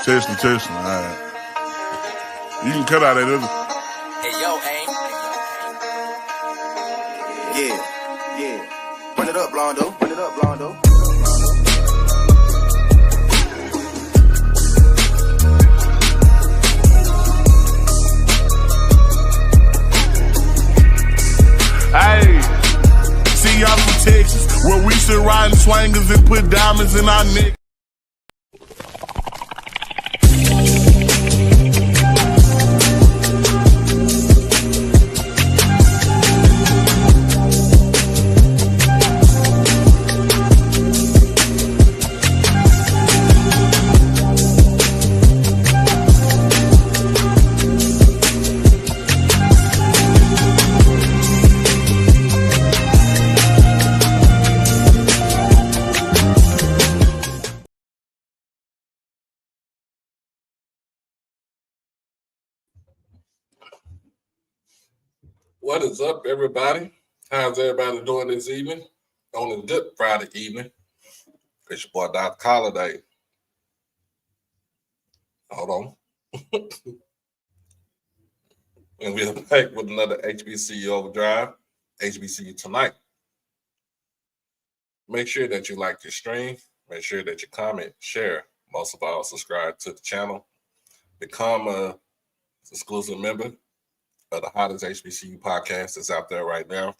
Testing. All right. You can cut out that other. Hey, yo, hey. Yeah. Run it up, Blondo. Hey, see y'all from Texas, where we should ride swangers and put diamonds in our neck. What is up, everybody? How's everybody doing this evening? On a good Friday evening. It's your boy, Dr. Holiday. Hold on. And we're back with another HBCU Overdrive. HBCU tonight. Make sure that you like your stream. Make sure that you comment, share. Most of all, subscribe to the channel. Become a exclusive member of the hottest HBCU podcast that's out there right now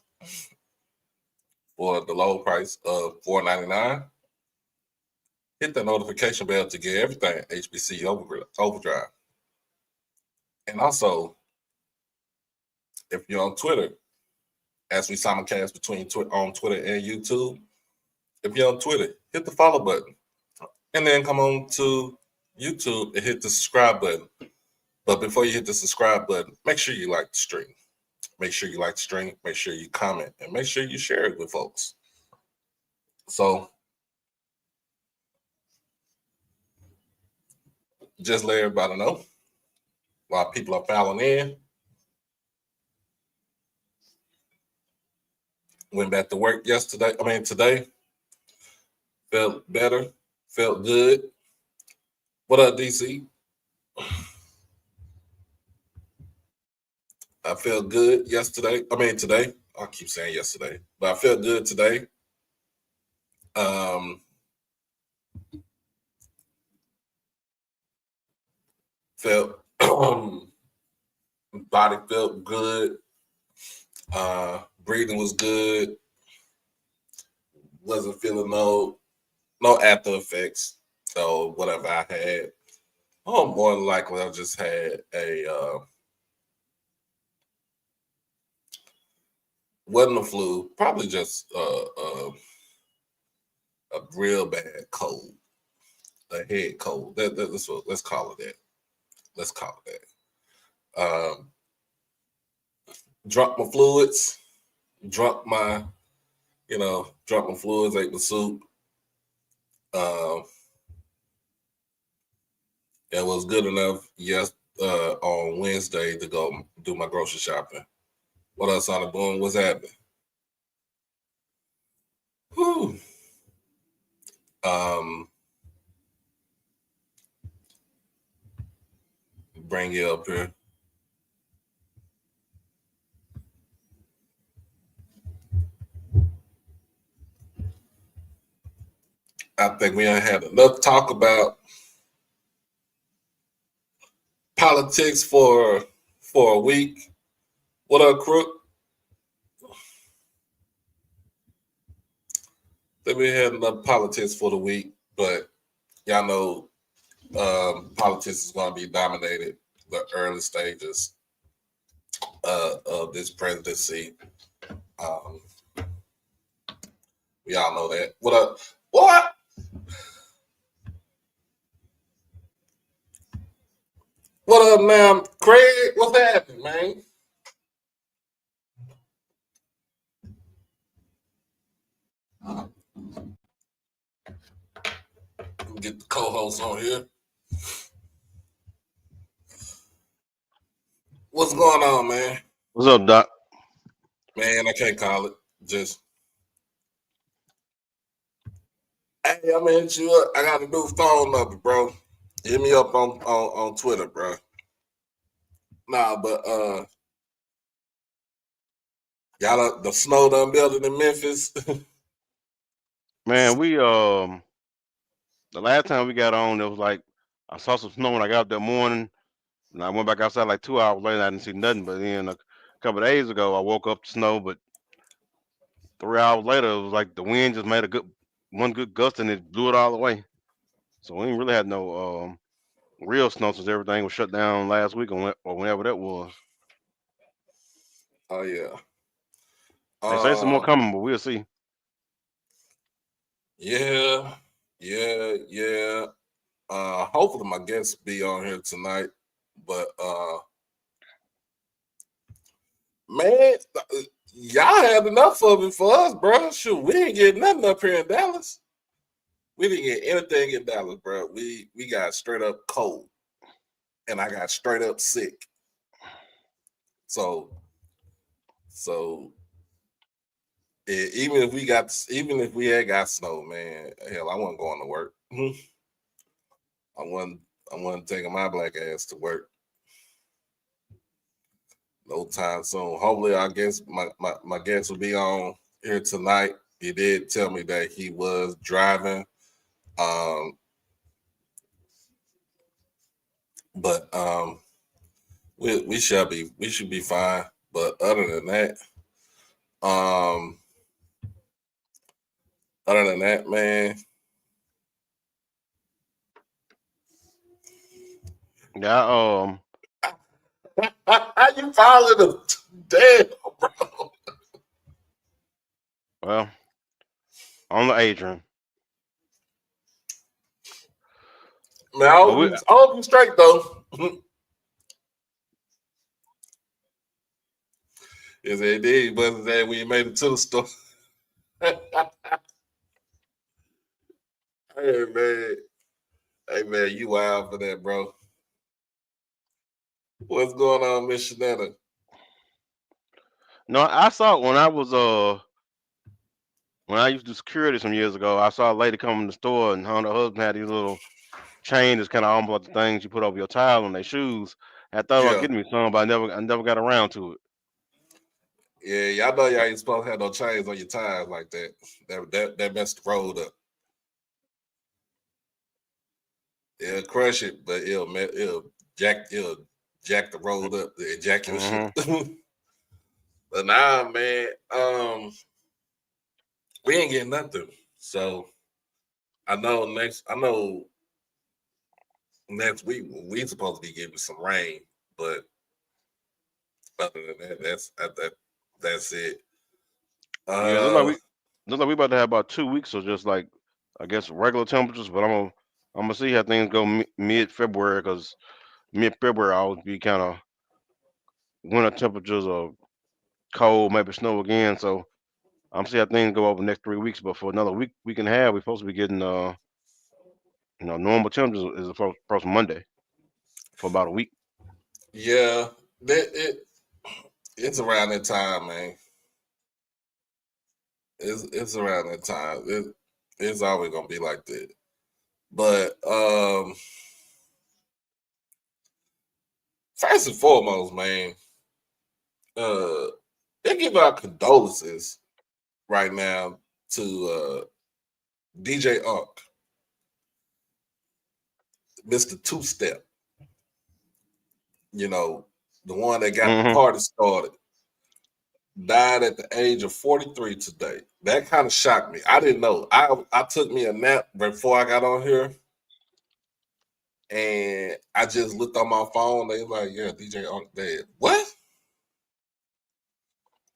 for the low price of $4.99. Hit the notification bell to get everything HBCU Overdrive. And also, if you're on Twitter, as we simulcast between on Twitter and YouTube, if you're on Twitter, hit the follow button. And then come on to YouTube and hit the subscribe button. But before you hit the subscribe button, make sure you like the stream. Make sure you like the stream. Make sure you comment. And make sure you share it with folks. So, just let everybody know while people are filing in. Went back to work today. Felt better. Felt good. What up, DC? I felt good today. I keep saying yesterday, but I felt good today. Felt body felt good. Breathing was good. Wasn't feeling no after effects. So whatever I had, more than likely I just had a wasn't a flu, probably just a real bad cold, a head cold. Let's call it that. Drunk my fluids, ate my soup. It was good enough on Wednesday to go do my grocery shopping. What else on the boom? What's happening? Whew. Bring you up here. I think we ain't had enough talk about politics for a week. What up, Crook? Then we had enough politics for the week, but y'all know politics is going to be dominated the early stages of this presidency. We all know that. What up? What? What up, man? Craig, what's happening, man? Get the co-host on here. What's going on, man? What's up, Doc? Man, I can't call it. Just, hey, Hey, I'm gonna hit you up. I got a new phone number, bro. Hit me up on Twitter, bro. Nah, but y'all the snow done building in Memphis. Man, we the last time we got on, it was like I saw some snow when I got up that morning, and I went back outside like 2 hours later. And I didn't see nothing. But then a couple of days ago, I woke up to snow, but 3 hours later, it was like the wind just made one good gust and it blew it all away. So we ain't really had no real snow since everything was shut down last week or whenever that was. Oh yeah. They say some more coming, but we'll see. Yeah. Hopefully my guests be on here tonight. But man, y'all had enough of it for us, bro. Shoot, we didn't get nothing up here in Dallas. We didn't get anything in Dallas, bro. We got straight up cold, and I got straight up sick. So even if we had got snow, man, hell, I wasn't going to work. I wasn't taking my black ass to work. No time soon. Hopefully, I guess my guest will be on here tonight. He did tell me that he was driving. But we should be fine. But other than that, man. Yeah, How you following them? Damn, bro. well, on the Adrian. Man, I hope you straight though. Yes, it did. But that when you made it to the store. Hey man, you wild for that, bro. What's going on, Miss Shanetta? No, I saw it when I used to do security some years ago. I saw a lady come in the store and her and her husband had these little chain that's kind of almost like the things you put over your tile on their shoes. I thought about Yeah. getting me some, but I never got around to it. Yeah, y'all know y'all ain't supposed to have no chains on your tires like that. That messed the road up. It'll crush it, but it'll jack the road up, jack your shit. But nah, man, we ain't getting nothing. So I know next week we supposed to be getting some rain, but other than that, that's it. Yeah, look like we about to have about 2 weeks of just like I guess regular temperatures, but I'm gonna see how things go mid February because mid February always be kind of winter temperatures or cold, maybe snow again. So I'm see how things go over the next 3 weeks. But for another week and a half, we're supposed to be getting normal temperatures is approach Monday for about a week. Yeah, it's around that time, man. It's around that time. It's always gonna be like that. But first and foremost, man, they give our condolences right now to DJ Unk, Mr. Two Step. You know, the one that got the party started. Died at the age of 43 today. That kind of shocked me. I didn't know. I took me a nap before I got on here, and I just looked on my phone. They like, yeah, DJ Unk dead. What?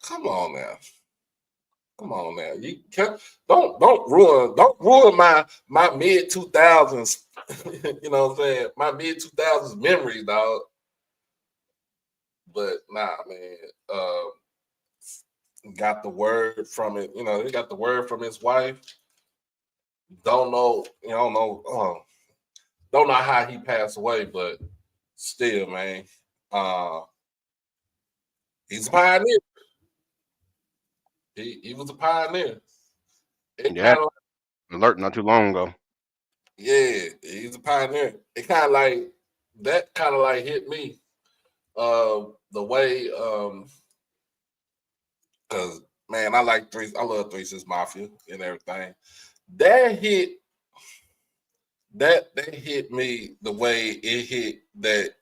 Come on now. You can't don't ruin my mid 2000s. You know what I'm saying? My mid 2000s memories, dog. But nah, man. Got the word from it. You know, he got the word from his wife. Don't know how he passed away, but still, man. He's a pioneer. He was a pioneer. It Yeah. alert not too long ago. Yeah, he's a pioneer. It kind of like that. Kind of like hit me. The way, because man, I like three. I love 3 6 Mafia and everything. That hit. That hit me the way it hit that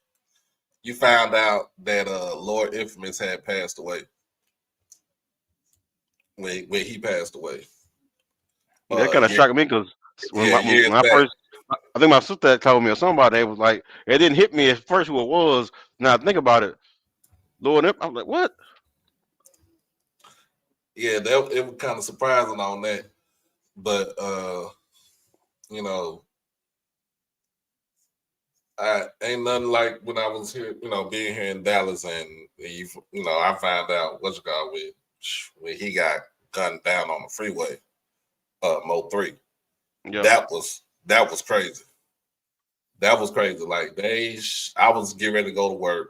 you found out that Lord Infamous had passed away when he passed away. That kind of shocked me because Years when I back. first, I think my sister had told me or somebody, it was like, it didn't hit me at first who it was. Now I think about it, Lord, I was like, what? Yeah, that it was kind of surprising on that, but you know, I ain't nothing like when I was here, being here in Dallas, and I found out what's it called when he got gunned down on the freeway, Mo 3. Yeah. That was crazy. That was crazy. Like I was getting ready to go to work.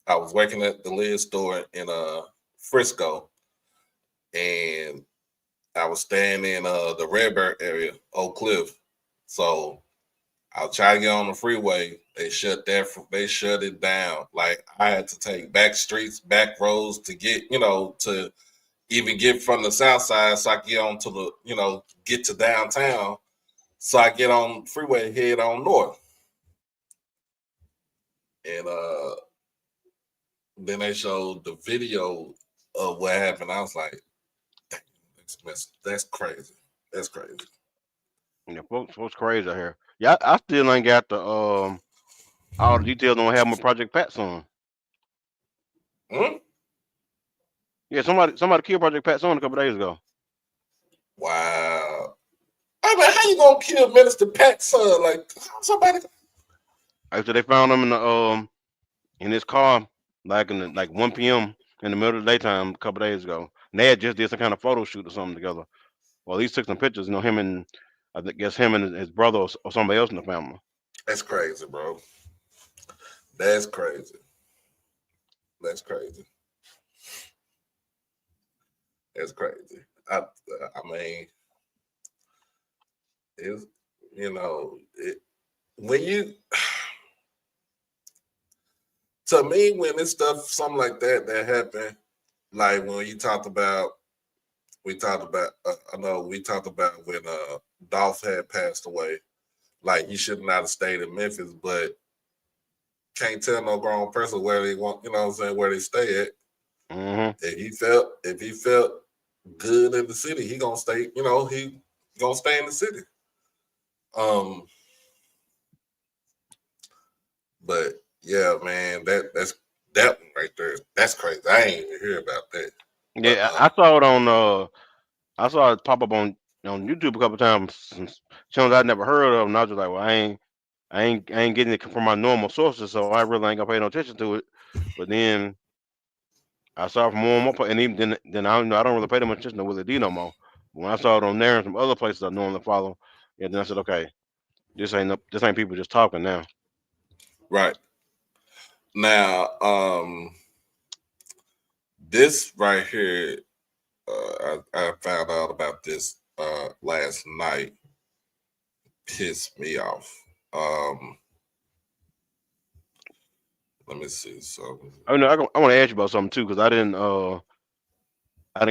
I was working at the lid store in Frisco, and I was staying in the Redbird area, Oak Cliff. So I'll try to get on the freeway. They shut it down. Like I had to take back streets, back roads to get, to even get from the south side so I can get on to the, get to downtown. So I get on the freeway, head on north. And then they showed the video of what happened. I was like, that's crazy. That's crazy. Yeah, folks crazy out here. Yeah, I still ain't got the all the details on what happened with Project Pat son. Hmm? Yeah, somebody killed Project Pat son a couple days ago. Wow. I mean, how you gonna kill Minister Pat's son? Like somebody. After they found him in his car, like in 1 p.m. in the middle of the daytime a couple days ago. And they had just did some kind of photo shoot or something together. Well, these took some pictures. Him and guess him and his brother or somebody else in the family. That's crazy, bro. That's crazy. That's crazy. That's crazy. I mean, it's when you to me when it's stuff something like that happened, like when we talked about I know we talked about when Dolph had passed away. Like he should not have stayed in Memphis, but can't tell no grown person where they want, what I'm saying, where they stay at. Mm-hmm. If he felt good in the city, he gonna stay. He gonna stay in the city. But yeah, man, that's that one right there. That's crazy. I ain't even hear about that. Yeah, I saw it on I saw it pop up on YouTube a couple times. Some channels I'd never heard of, and I was just like, well, I ain't getting it from my normal sources, so I really ain't gonna pay no attention to it. But then I saw it from more and more, and even then I don't really pay that much attention to Willie D no more. When I saw it on there and some other places I normally follow, yeah, then I said, okay, this ain't people just talking now. Right. Now, this right here, I found out about this last night. Pissed me off. Let me see. So I want to ask you about something too, because I didn't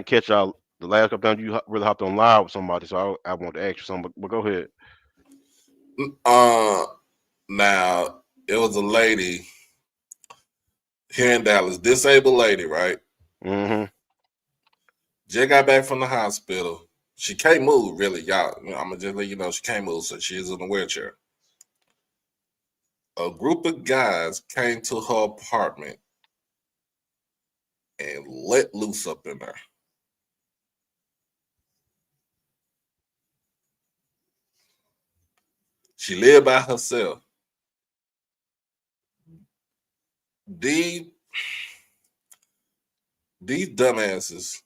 catch y'all the last couple times you really hopped on live with somebody, so I want to ask you something. But go ahead. now it was a lady here in Dallas, disabled lady, right? Mm-hmm. Just got back from the hospital. She can't move, really, y'all. I'm gonna just let you know she can't move, so she is in a wheelchair. A group of guys came to her apartment and let loose up in there. She lived by herself. These dumbasses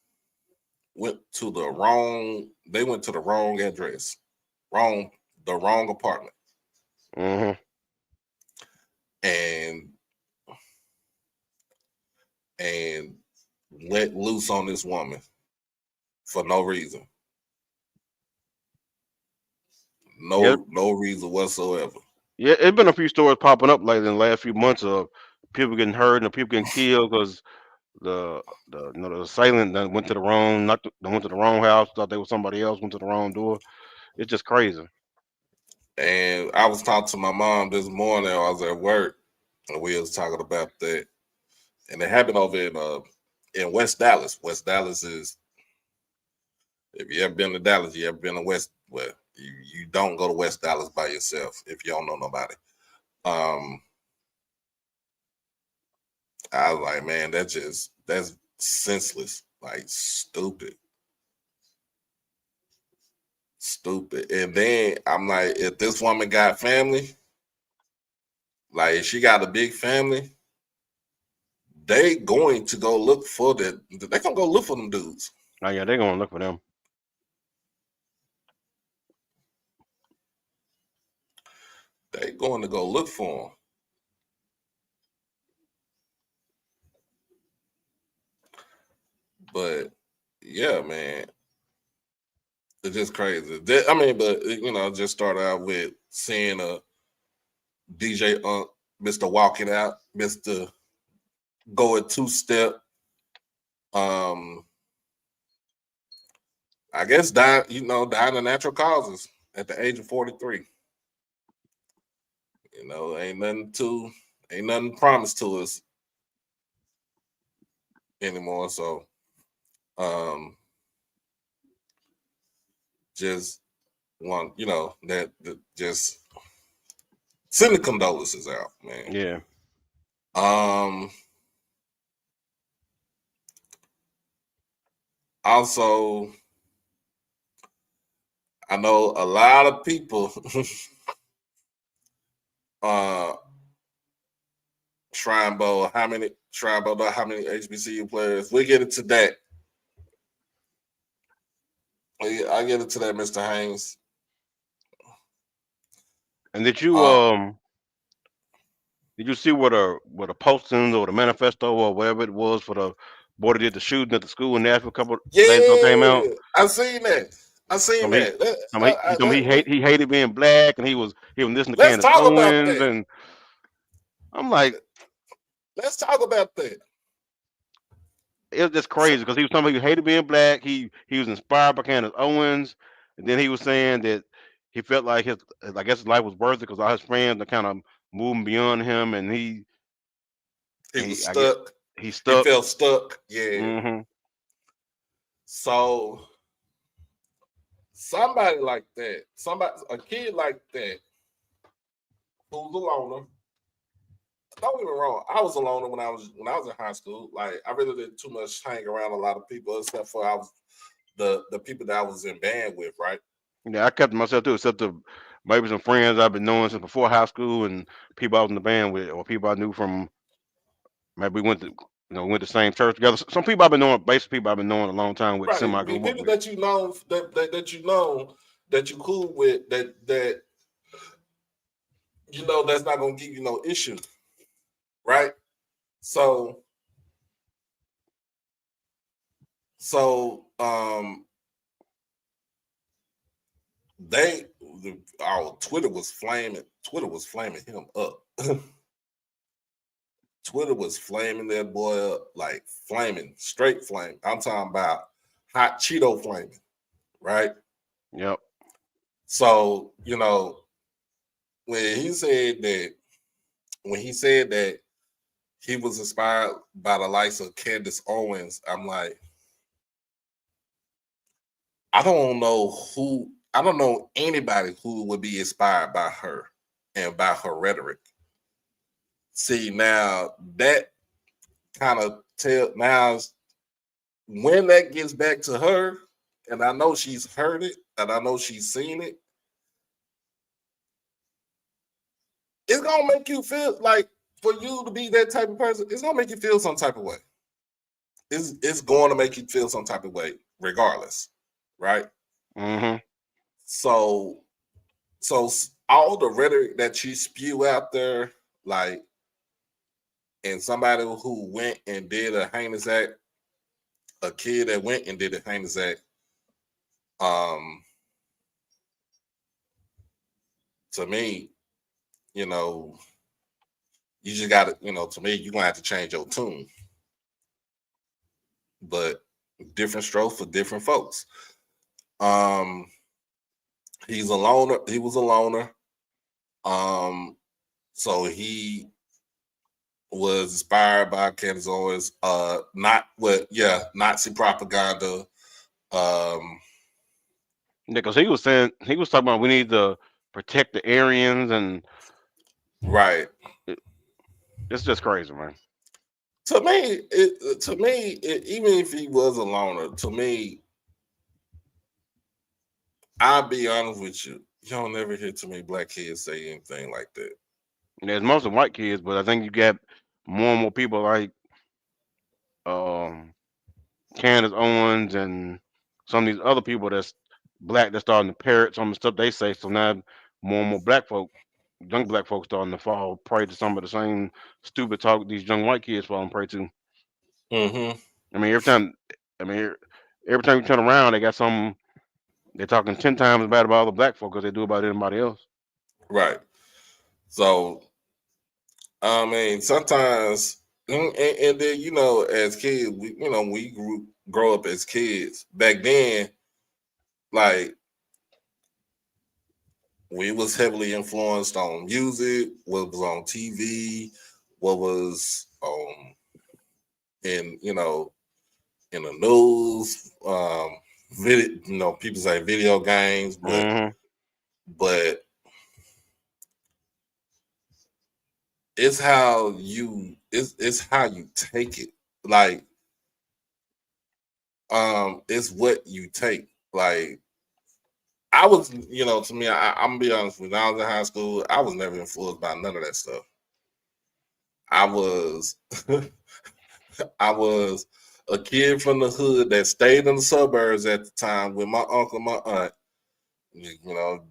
went to the wrong address, the wrong apartment. Mm-hmm. And let loose on this woman for no reason. Yeah, No reason whatsoever. yeah. It's been a few stories popping up like in the last few months of people getting hurt and people getting killed because the assailant that went to the wrong went to the wrong house, thought they was somebody else, went to the wrong door. It's just crazy. And I was talking to my mom this morning. I was at work, and we was talking about that. And it happened over in West Dallas. West Dallas is, if you ever been to Dallas, you ever been to West, well, you don't go to West Dallas by yourself if you don't know nobody. I was like, man, that's senseless, like stupid. And then I'm like, if this woman got family, like if she got a big family, they going to go look for that. They gonna go look for them dudes. Oh yeah, they're gonna look for them. They going to go look for them. But yeah, man, it's just crazy. I mean, but just started out with seeing a DJ Mr. Walking Out, Mr. Going Two-Step. I guess dying of natural causes at the age of 43. Ain't nothing promised to us anymore. So just want that just send the condolences out, man. Yeah. Also, I know a lot of people Trimbo, how many HBCU players. We get into that. I get into that, Mr. Haynes. And did you see what a postings or the manifesto or whatever it was for the boy that did the shooting at the school in Nashville a couple days ago came out? I seen that. He hated being black and he was listening to Let's Candace talk about Owens, that. and I'm like, let's talk about that. It was just crazy because he was somebody who hated being black. He was inspired by Candace Owens, and then he was saying that he felt like his life was worth it because all his friends are kind of moving beyond him, and he was stuck. He felt stuck. Yeah. Mm-hmm. So somebody like that, a kid like that, who's a loner. Don't get me wrong. I was a loner when I was in high school. Like I really didn't too much hang around a lot of people, except for the people that I was in band with, right? Yeah, I kept myself too, except maybe some friends I've been knowing since before high school, and people I was in the band with, or people I knew from maybe we went to the same church together. Some people I've been knowing, basically people I've been knowing a long time with, right. semi grew People that you know that you cool with that that's not gonna give you no issue, right? So Twitter was flaming him up. Twitter was flaming that boy up, like flaming, straight flame. I'm talking about hot Cheeto flaming, right? Yep. So, when he said that he was inspired by the likes of Candace Owens, I'm like, I don't know anybody who would be inspired by her and by her rhetoric. See, now that kind of when that gets back to her, and I know she's heard it and I know she's seen it, it's gonna make you feel like, for you to be that type of person, it's gonna make you feel some type of way. It's going to make you feel some type of way, regardless, right? Mm-hmm. So all the rhetoric that you spew out there, like, and somebody who went and did a heinous act, a kid that went and did a heinous act, to me, you know, you just got to, you know, to me, you're gonna have to change your tune. But different strokes for different folks. He's a loner. He was a loner. So he was inspired by Candace's Nazi propaganda. Because he was talking about we need to protect the Aryans, and right. It's just crazy, man. To me, even if he was a loner, to me, I'll be honest with you. You don't never hear too many black kids say anything like that. There's mostly white kids, but I think you get more and more people like Candace Owens and some of these other people that's black that's starting to parrot some of the stuff they say. So now more and more young black folks starting to fall prey to some of the same stupid talk these young white kids falling prey to. Mm-hmm. I mean, every time you turn around, they got some. They're talking 10 times bad about other black folks as they do about anybody else. Right. So, I mean, sometimes, and then, you know, as kids, we grow up as kids. Back then, like, we was heavily influenced on music, what was on TV, what was in the news, people say video games, but it's how you take it. Like, it's what you take. Like, I was, to me, I'm gonna be honest, when I was in high school, I was never influenced by none of that stuff. I was I was a kid from the hood that stayed in the suburbs at the time with my uncle, my aunt,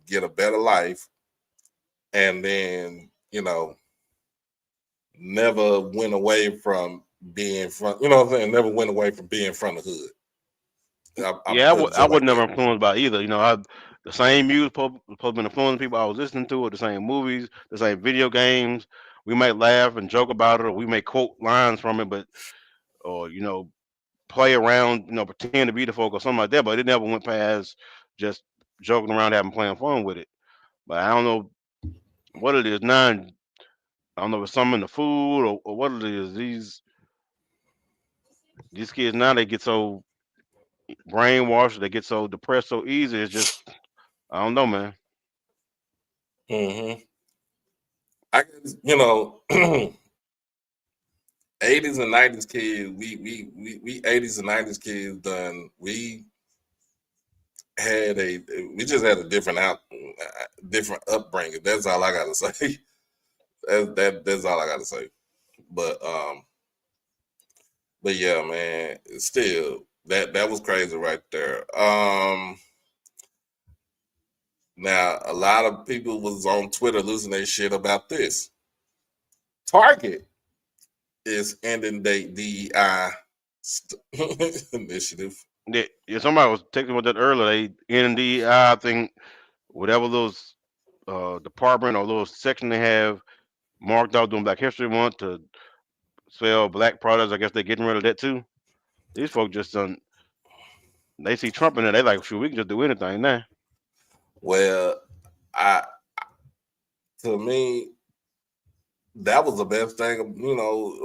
get a better life. And then, never went away from being from, never went away from being from the hood. I was never influenced by either. The same music supposed to be influencing people I was listening to, or the same movies, the same video games. We might laugh and joke about it, or we may quote lines from it, or play around, pretend to be the folk or something like that. But it never went past just joking around, having playing fun with it. But I don't know what it is now. I don't know if it's something in the food or what it is. These kids now, they get so brainwashed, they get so depressed so easy. It's just, I don't know, man. Mm-hmm. I guess, 80s and 90s kids, we 80s and 90s kids we just had a different upbringing. That's all I gotta say. That's all I gotta say. But yeah, man, still that was crazy right there. Now a lot of people was on Twitter losing their shit about this. Target is ending DEI initiative. Yeah, somebody was texting about that earlier. They ending DEI, I think, whatever those department or those section they have marked out during Black History Month to sell black products. I guess they're getting rid of that too. These folks just done. They see Trump in there. They like, shoot, we can just do anything now. Well, to me, that was the best thing,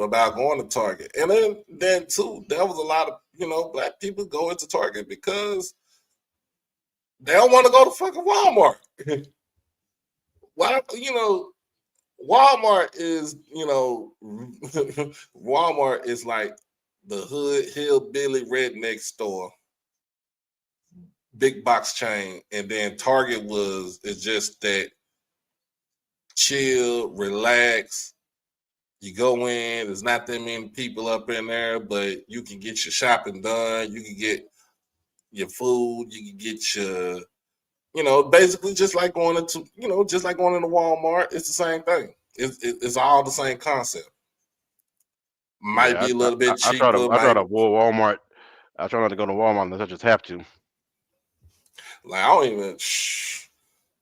about going to Target. And then too, there was a lot of, black people going to Target because they don't want to go to fucking Walmart. Why, Walmart is, Walmart is like the hood hillbilly redneck store, big box chain, and then Target is just that chill, relax. You go in, there's not that many people up in there, but you can get your shopping done. You can get your food. You can get your, basically just like going into, Walmart. It's the same thing. It's all the same concept. Might be a little bit cheaper. I try to avoid Walmart. I try not to go to Walmart unless I just have to. Like, I don't even.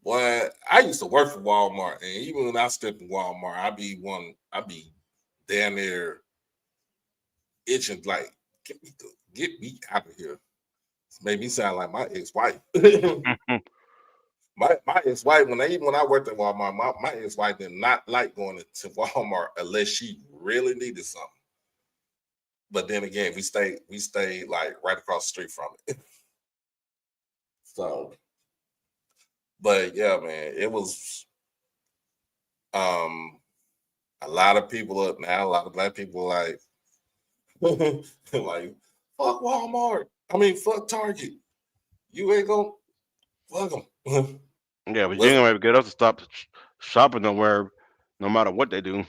Boy, I used to work for Walmart, and even when I stepped in Walmart, I be down there itching like, get me out of here. Made me sound like my ex-wife. my ex-wife, when I worked at Walmart, my ex-wife did not like going to Walmart unless she really needed something. But then again, we stayed like right across the street from it. So, but yeah, man, it was a lot of people up now, a lot of black people like like fuck Walmart. I mean, fuck Target. You ain't gonna fuck them. Yeah, but you ain't gonna get us to stop shopping nowhere, no matter what they do.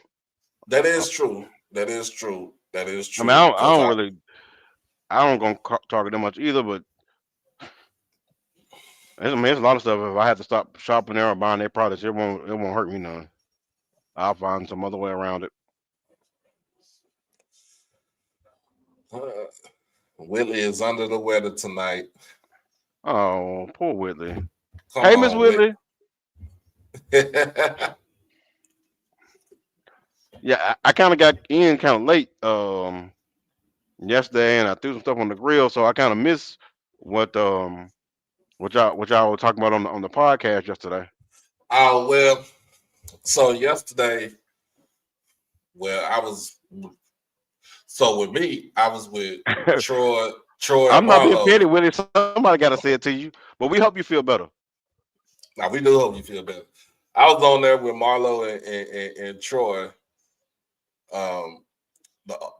That is true. That is true. That is true. I mean, I don't go Target that much either, but there's a lot of stuff. If I had to stop shopping there or buying their products, it won't hurt me none. I'll find some other way around it. Whitley is under the weather tonight. Oh, poor Whitley. Hey, Miss Whitley. Yeah, I kind of got in kind of late yesterday, and I threw some stuff on the grill, so I kind of missed what y'all were talking about on the podcast yesterday. Oh well, so yesterday, with me, I was with Troy. I'm not being petty with it. Somebody got to say it to you, but we hope you feel better. Now we do hope you feel better. I was on there with Marlo and Troy.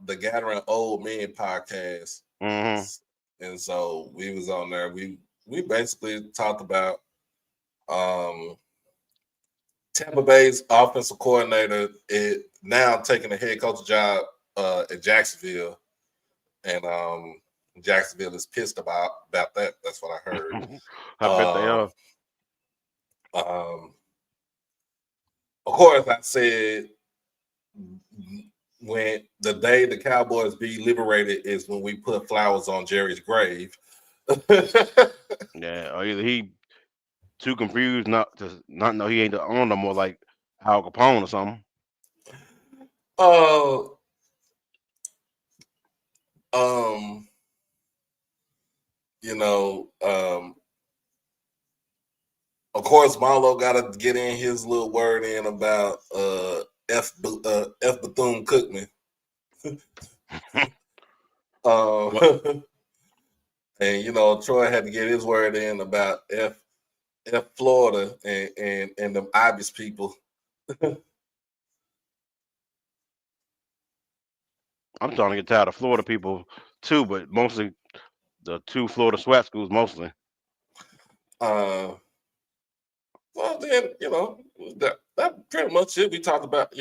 The Gathering Old Men podcast, and so we was on there. We basically talked about Tampa Bay's offensive coordinator is now taking a head coach job at Jacksonville, and Jacksonville is pissed about that. That's what I heard. I bet they are. Of course, I said when the day the Cowboys be liberated is when we put flowers on Jerry's grave. Yeah, or either he too confused not know he ain't the owner no more, like Al Capone or something. Of course, Marlo got to get in his little word in about F. Bethune-Cookman. And Troy had to get his word in about F. Florida and them Ibis people. I'm starting to get tired of Florida people too, but mostly the two Florida SWAC schools mostly. Well, then that pretty much it. We talked about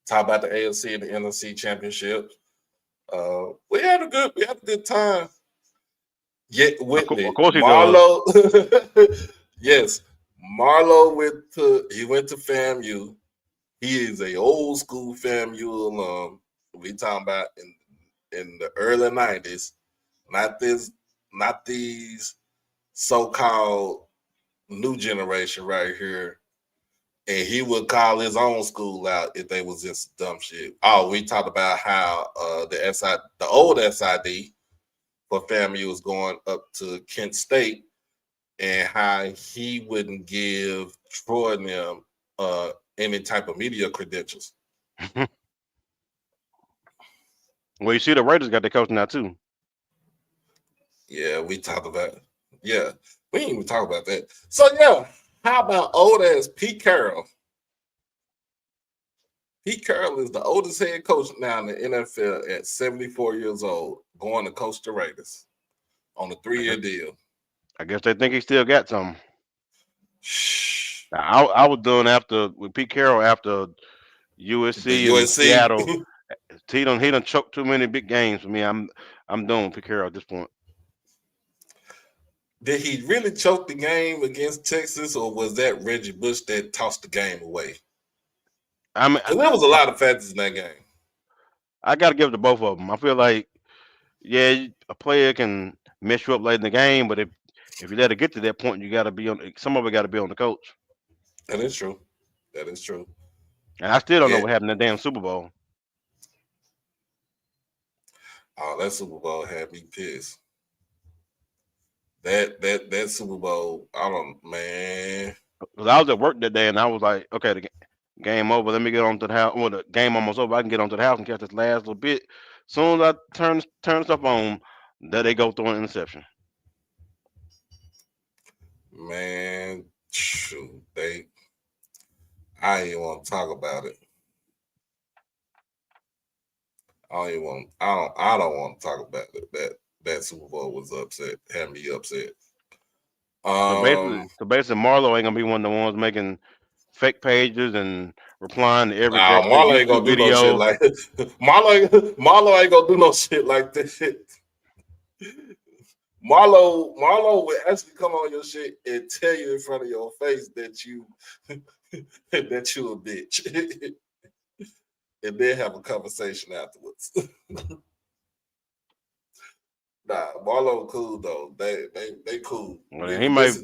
talk about the AFC and the NFC championship. We had a good time. Yeah, Whitley. Of course he Marlo. Yes, Marlo went to FAMU. He is a old school FAMU alum. We talking about in the early 90s, not these so-called new generation right here. And he would call his own school out if they was just dumb shit. Oh, we talked about how the old SID for FAMU was going up to Kent State, and how he wouldn't give Troy and them any type of media credentials. Well, you see the Raiders got their coach now too. Yeah, we talked about we didn't even talk about that. So yeah, how about old ass Pete Carroll? Pete Carroll is the oldest head coach now in the NFL at 74 years old, going to coach the Raiders on a 3-year deal. I guess they think he still got something. I was done with Pete Carroll after USC and Seattle. he done choked too many big games for me. I'm done with Pete Carroll at this point. Did he really choke the game against Texas, or was that Reggie Bush that tossed the game away? I mean, there was a lot of factors in that game. I got to give it to both of them. I feel like, yeah, a player can mess you up late in the game, but if if you let it get to that point, you got to be on. Some of it got to be on the coach. That is true. That is true. And I still don't know Yeah. what happened in that damn Super Bowl. Oh, that Super Bowl had me pissed. That Super Bowl, I don't, man. Because I was at work that day and I was like, okay, the game over. Let me get on to the house. Well, the game almost over. I can get on to the house and catch this last little bit. Soon as I turn stuff on, there they go throwing an interception. Man, shoot, I ain't even want to talk about it. I don't want to talk about it. That Super Bowl was upset, had me upset. So basically, Marlo ain't gonna be one of the ones making fake pages and replying to every Nah, Jack State Marlo ain't YouTube gonna do no shit video. like Marlo ain't gonna do no shit like that. Marlo will actually come on your shit and tell you in front of your face that you that you a bitch. And then have a conversation afterwards. Nah, Marlo cool though. They cool. Well, he might.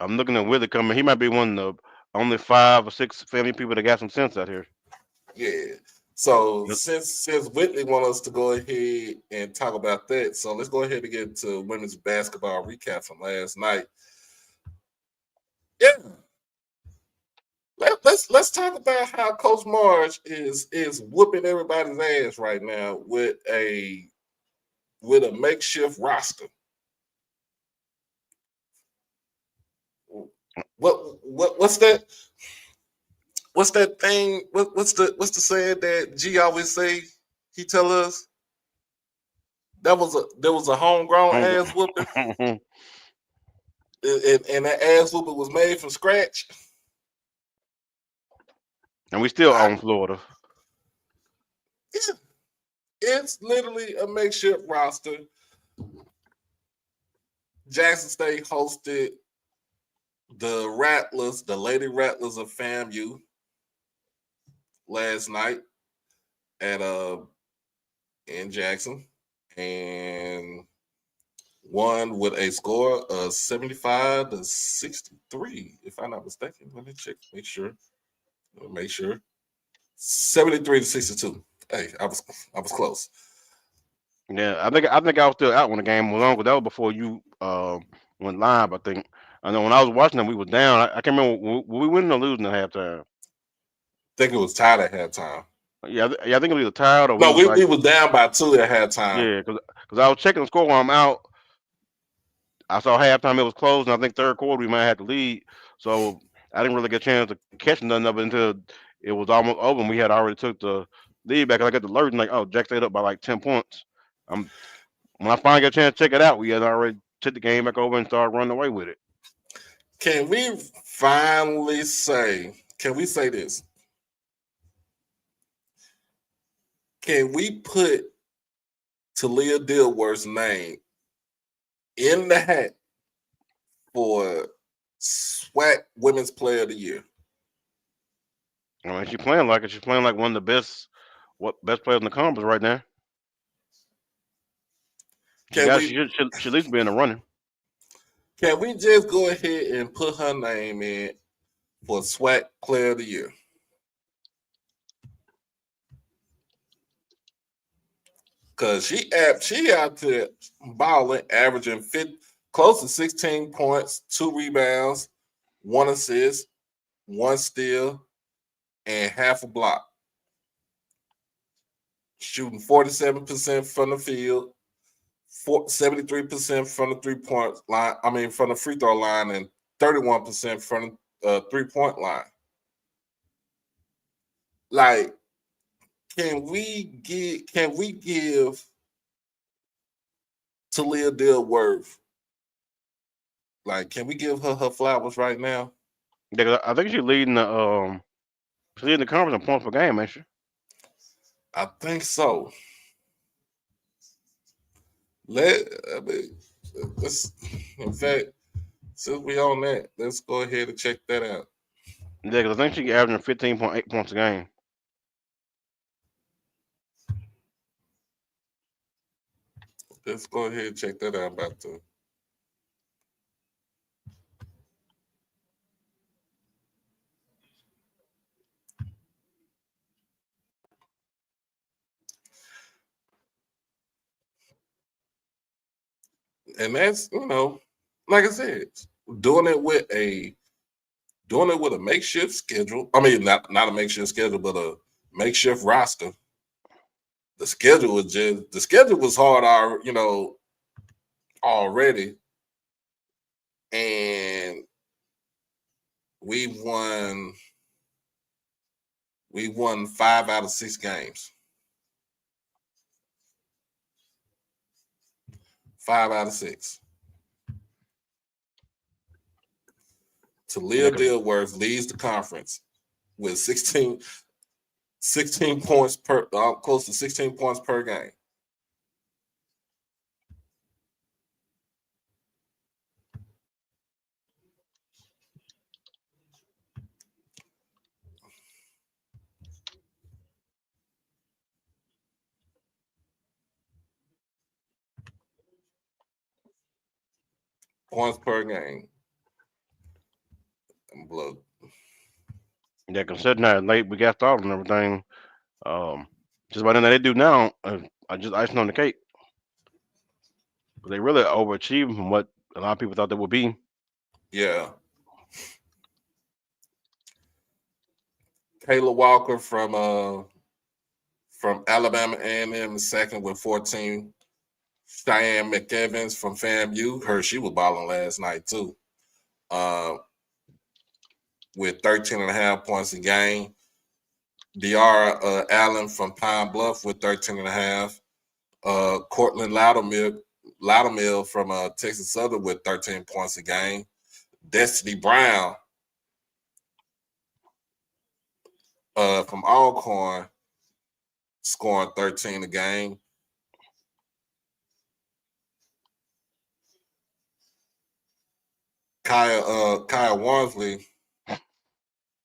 I'm looking at Willie coming. He might be one of the only 5 or 6 family people that got some sense out here. Yeah. So Yep. since Whitley want us to go ahead and talk about that, so let's go ahead and get to women's basketball recap from last night. Yeah. Let's talk about how Coach Marsh is whooping everybody's ass right now with a makeshift roster. What's that? What's that thing? What's the saying that G always say? He tell us there was a homegrown ass whooping, and that ass whooping was made from scratch. And we still own Florida. It's literally a makeshift roster. Jackson State hosted the Rattlers, the Lady Rattlers of FAMU last night at in Jackson, and won with a score of 75-63, if I'm not mistaken. Let me check, make sure. 73-62. Hey, I was close. Yeah, I think I was still out when the game was on, but that was before you went live. I think. I know when I was watching them, we was down. I can't remember were we winning or losing at halftime. I think it was tied at halftime. Yeah, I think it was either tied or we No, was like, we was down by 2 at halftime. yeah, because I was checking the score while I'm out. I saw halftime it was closed, and I think third quarter we might have to lead. So I didn't really get a chance to catch nothing of it until it was almost over, and we had already took the lead back. I got the alert and like, oh, Jack stayed up by like 10 points. When I finally got a chance to check it out, we had already took the game back over and started running away with it. Can we finally say? Can we say this? Can we put Talia Dilworth's name in the hat for SWAC Women's Player of the Year? I mean, she's playing like it. She's playing like one of the best players in the conference right now. She should at least be in the running. Can we just go ahead and put her name in for SWAC Player of the Year? Because she out there balling, averaging close to 16 points, 2 rebounds, 1 assist, 1 steal, and half a block. Shooting 47% from the field, 73% from the 3-point line. I mean, from the free throw line, and 31% from the 3-point line. Like, can we give Talia Dilworth, like, can we give her flowers right now? Yeah, I think she's leading the conference in points per game, ain't she? I think so. Let's, in fact, since we on that, let's go ahead and check that out. Yeah, because I think she's averaging 15.8 points a game. Let's go ahead and check that out. I'm about to And that's, like I said, doing it with a makeshift schedule. I mean, not a makeshift schedule, but a makeshift roster. The schedule was hard, already, and we won 5 out of 6 games. 5 out of 6. Talia Dilworth leads the conference with 16 points per, close to 16 points per game. Points per game. Blood. Yeah, considering how late we got started and everything, just about anything they do now, I just icing on the cake. They really overachieved from what a lot of people thought they would be. Yeah. Kayla Walker from Alabama A&M is second with 14. Cheyenne McEvans from FAMU, heard she was balling last night too, with 13.5 points a game. Deara Allen from Pine Bluff with 13.5. Cortland Loudermill from Texas Southern with 13 points a game. Destiny Brown from Alcorn scoring 13 a game. Kaya Wansley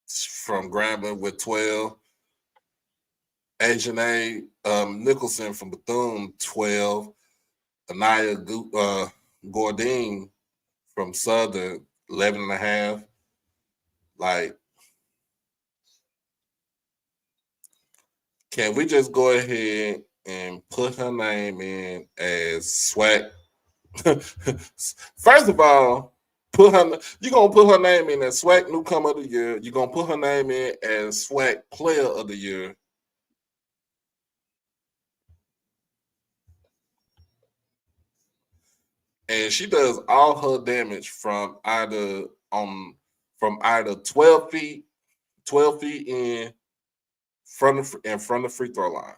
from Grambling with 12. Ajane Nicholson from Bethune, 12. Anaya Gordine from Southern, 11.5. Like, can we just go ahead and put her name in as SWAC? First of all, you're gonna put her name in as SWAC Newcomer of the Year. You're gonna put her name in as SWAC Player of the Year. And she does all her damage from either 12 feet in front of the free throw line.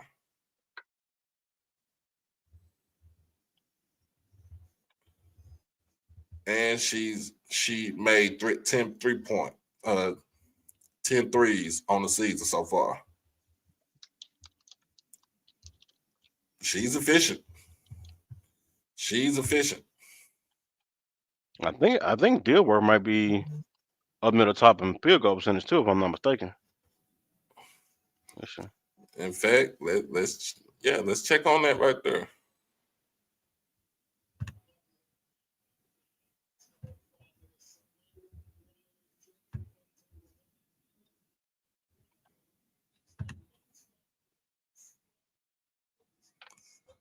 And she made 10 threes on the season so far. She's efficient. I think Dilworth might be up near the top in field goal percentage too, if I'm not mistaken. Sure. In fact, let's check on that right there.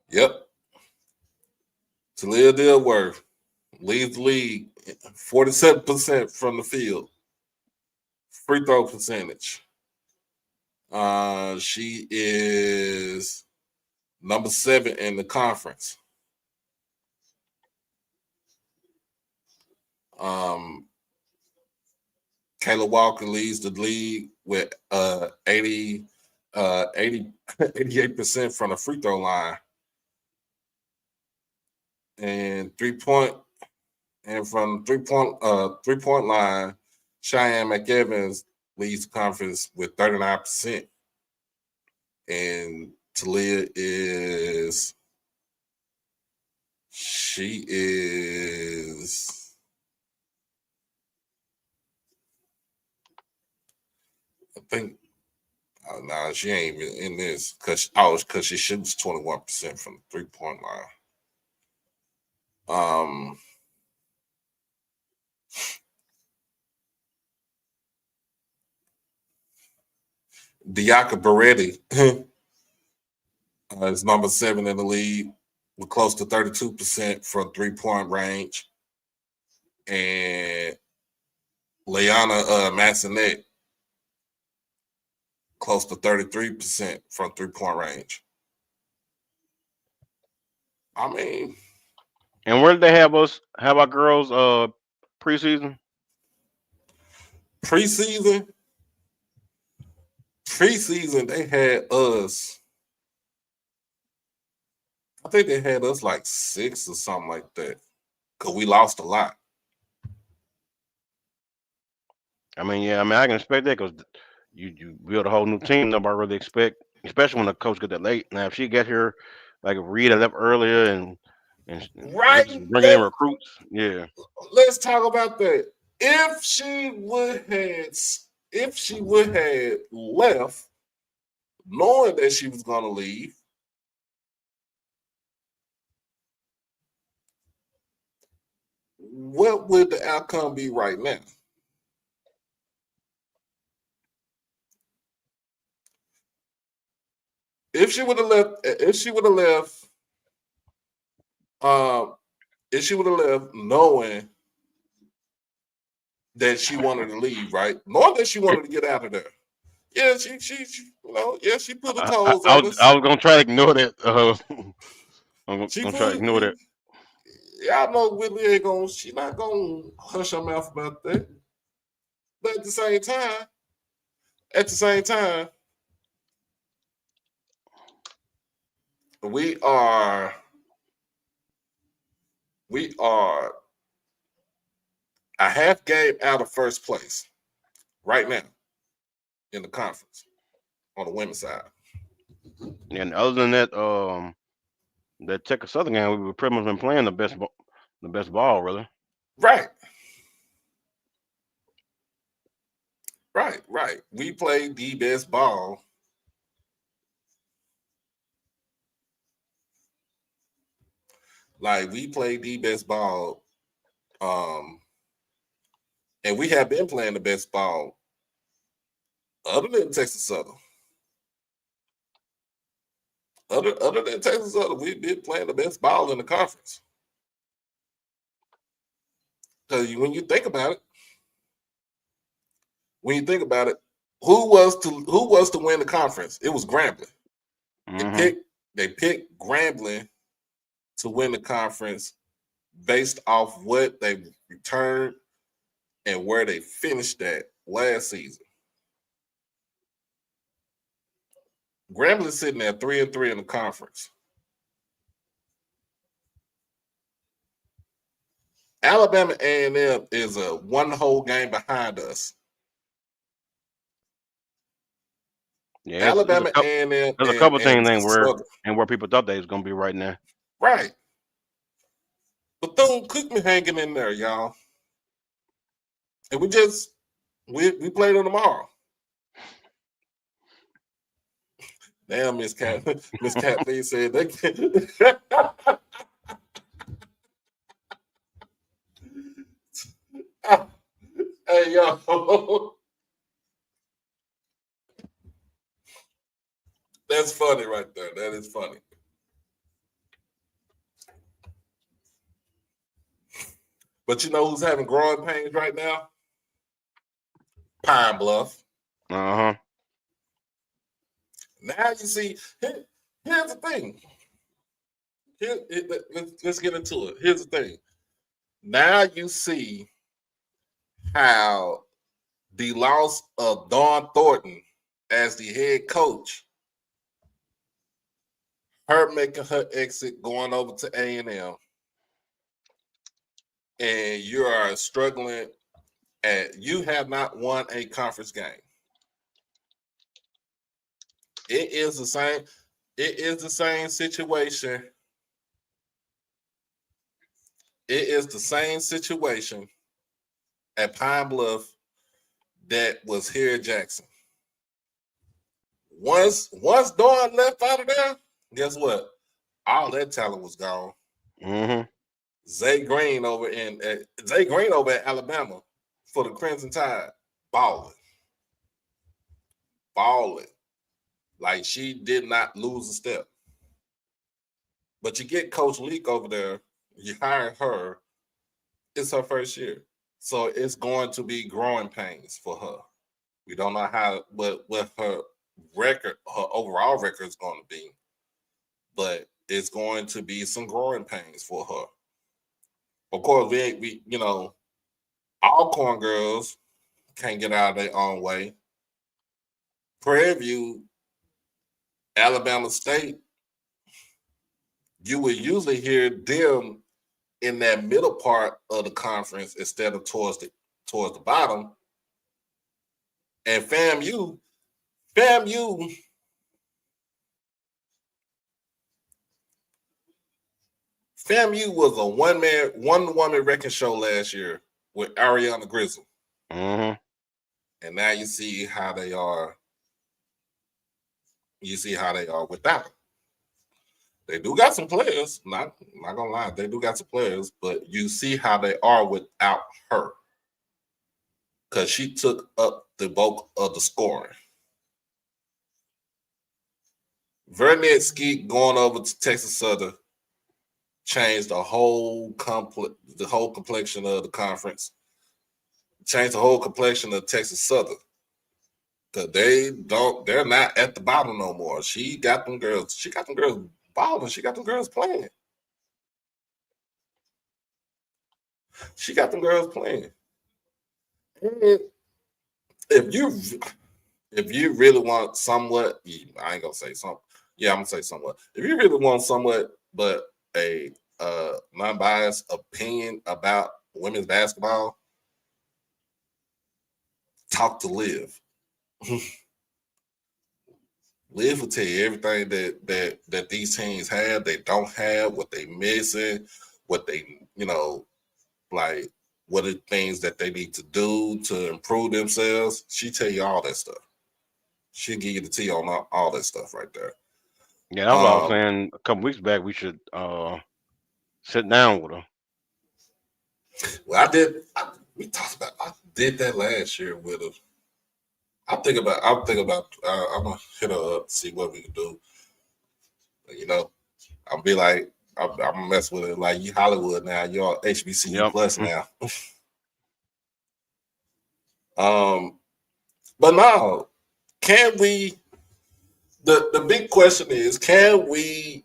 Yep. Talia Dilworth leads the league 47% from the field. Free throw percentage. She is number 7 in the conference. Kayla Walker leads the league with 88% from the free throw line. And from three point line, Cheyenne McEvans leads the conference with 39%. And Talia is I think she ain't even in this because she shoots 21% from the 3-point line. Diaka Beretti is number 7 in the league with close to 32% from 3-point range. And Liana Massonet, close to 33% from 3-point range. I mean, and where did they have us? Have our girls preseason? Preseason, they had us. I think they had us like 6 or something like that, because we lost a lot. I mean, yeah, I mean, I can expect that because you build a whole new team. Nobody really expect, especially when the coach get that late. Now, if she get here, like if Rita left earlier and Right. just bringing in recruits, yeah. Let's talk about that. If she would have left, knowing that she was going to leave, what would the outcome be right now? If she would have left knowing that she wanted to leave, right? Knowing that she wanted to get out of there. Yeah, she put her toes I on was us. I was gonna try to ignore that. I'm gonna try to ignore that. Y'all know Whitley she not gonna hush her mouth about that. But at the same time, we are a half game out of first place right now in the conference on the women's side. And other than that, that Texas Southern game, we were pretty much been playing the best ball, really. Right. We played the best ball. Like, we played the best ball. And we have been playing the best ball other than Texas Southern. Other than Texas Southern, we've been playing the best ball in the conference. Because when you think about it, who was to win the conference? It was Grambling. Mm-hmm. They picked Grambling to win the conference based off what they returned and where they finished at last season. Grambling sitting at 3-3 in the conference. Alabama A&M is a one whole game behind us. Yeah, Alabama A&M. There's a couple things where people thought they was gonna be right now. Right. Bethune-Cookman hanging in there, y'all. And we played them tomorrow. Damn, Miss Kathleen said they can't. Hey, yo. That's funny right there. That is funny. But you know who's having growing pains right now? Pine Bluff. Uh-huh. Now you see, here's the thing. Let's get into it. Here's the thing. Now you see how the loss of Dawn Thornton as the head coach, her making her exit, going over to A&M, and you are struggling you have not won a conference game. It is the same situation. It is the same situation at Pine Bluff that was here at Jackson. Once Dawn left out of there, guess what? All that talent was gone. Mm-hmm. Zay Green over at Alabama for the Crimson Tide, balling. Like she did not lose a step. But you get Coach Leak over there, you hire her, it's her first year. So it's going to be growing pains for her. We don't know how what her record, her overall record is going to be, but it's going to be some growing pains for her. Of course, we Alcorn girls can't get out of their own way. Prairie View, Alabama State, you would usually hear them in that middle part of the conference instead of towards the bottom. And FAMU was a one woman wrecking show last year with Ariana Grizzle. Mm-hmm. And now you see how they are. You see how they are without them. They do got some players, not gonna lie, they do got some players, but you see how they are without her. Because she took up the bulk of the scoring. Vernet Skeet going over to Texas Southern changed the whole complexion of the conference. Changed the whole complexion of Texas Southern. Because they're not at the bottom no more. She got them girls balling. She got them girls playing. And if you really want somewhat, I ain't gonna say something. Yeah, I'm gonna say somewhat. If you really want somewhat, but a non-biased opinion about women's basketball, talk to Liv. Liv will tell you everything that these teams have, they don't have, what they missing, what they, like what are the things that they need to do to improve themselves. She tell you all that stuff. She'll give you the tea on all that stuff right there. Yeah, that's what I was saying a couple weeks back. We should sit down with her. Well, I did that last year with her. I'm gonna hit her up, see what we can do. I'll be like, I'm gonna mess with it like you Hollywood now. You're HBCU plus now. But now, can we? The big question is, can we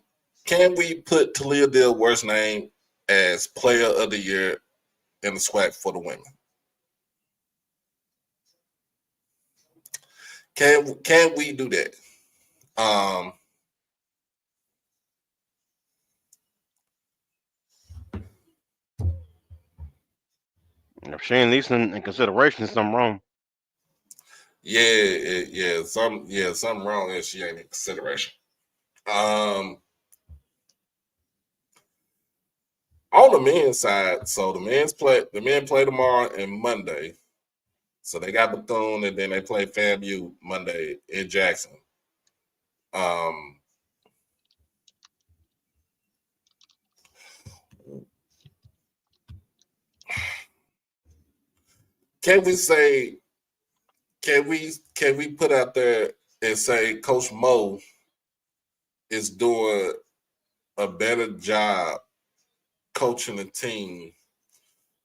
put Talia Dillworth's name as Player of the Year in the SWAC for the women? Can we do that? If she ain't at least in consideration, something wrong. Yeah, something wrong if she ain't in consideration. On the men's side, so the men play tomorrow and Monday. So they got Bethune and then they play FAMU Monday in Jackson. Can we put out there and say Coach Mo is doing a better job coaching the team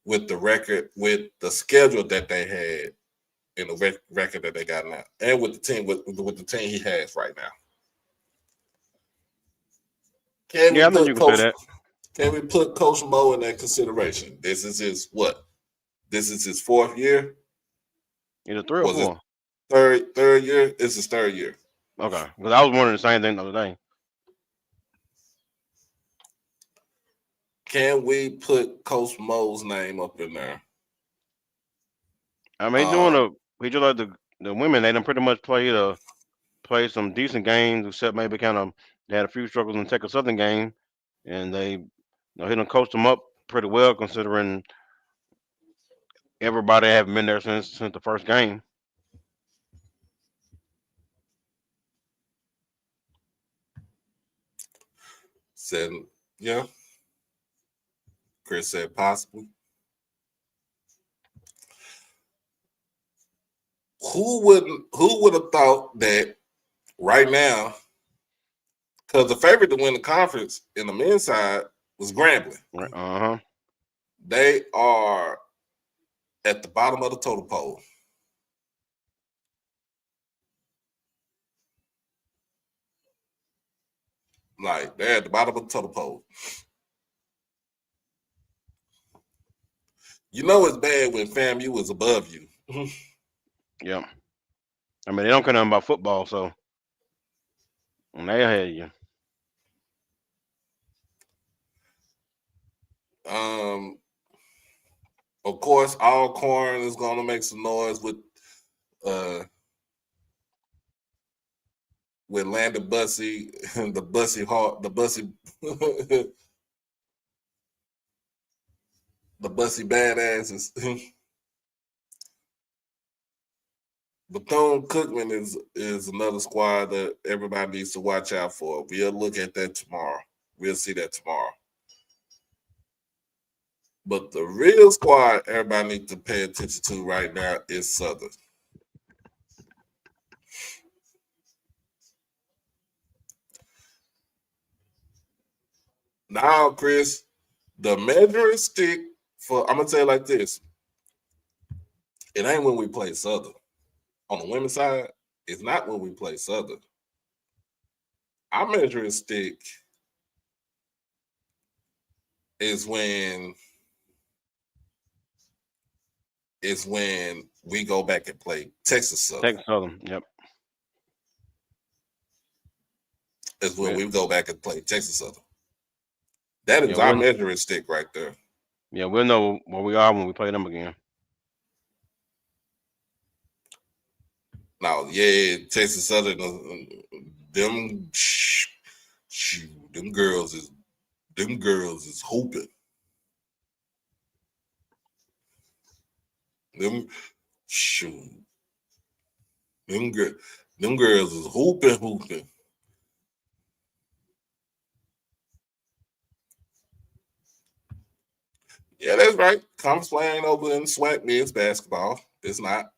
with the schedule that they had and the record that they got now, and with the team with the team he has right now? Can we put Coach Mo in that consideration? This is his what? This is his fourth year. Either 3 or 4. Third year. It's his third year. Okay, because I was wondering the same thing the other day. Can we put Coach Mo's name up in there? I mean, he just like the women. They done pretty much play some decent games, except maybe they had a few struggles in the Texas Southern game, and they he done coached them up pretty well considering everybody haven't been there since the first game. Said, yeah. Chris said possibly. Who would have thought that right now Because the favorite to win the conference in the men's side was Grambling. Uh-huh. They are at the bottom of the total poll. Like, they're at the bottom of the total poll. You know it's bad when FAMU is above you. Yeah. I mean, they don't care nothing about football, so they ahead of you. Of course, Alcorn is going to make some noise with Landon Bussey and the Bussy the Bussy badasses. Bethune-Cookman is another squad that everybody needs to watch out for. We'll look at that tomorrow. We'll see that tomorrow. But the real squad everybody needs to pay attention to right now is Southern. Now, Chris, the measuring stick for, I'm going to tell you like this. It ain't when we play Southern. On the women's side, it's not when we play Southern. Our measuring stick is when we go back and play Texas Southern. Texas Southern, yep. Is when we go back and play Texas Southern. That is our measuring stick right there. Yeah, we'll know where we are when we play them again. Now, yeah, Texas Southern, them girls is hooping. Them girls is hooping. Yeah, that's right. Conference playing over in SWAC men's basketball. It's not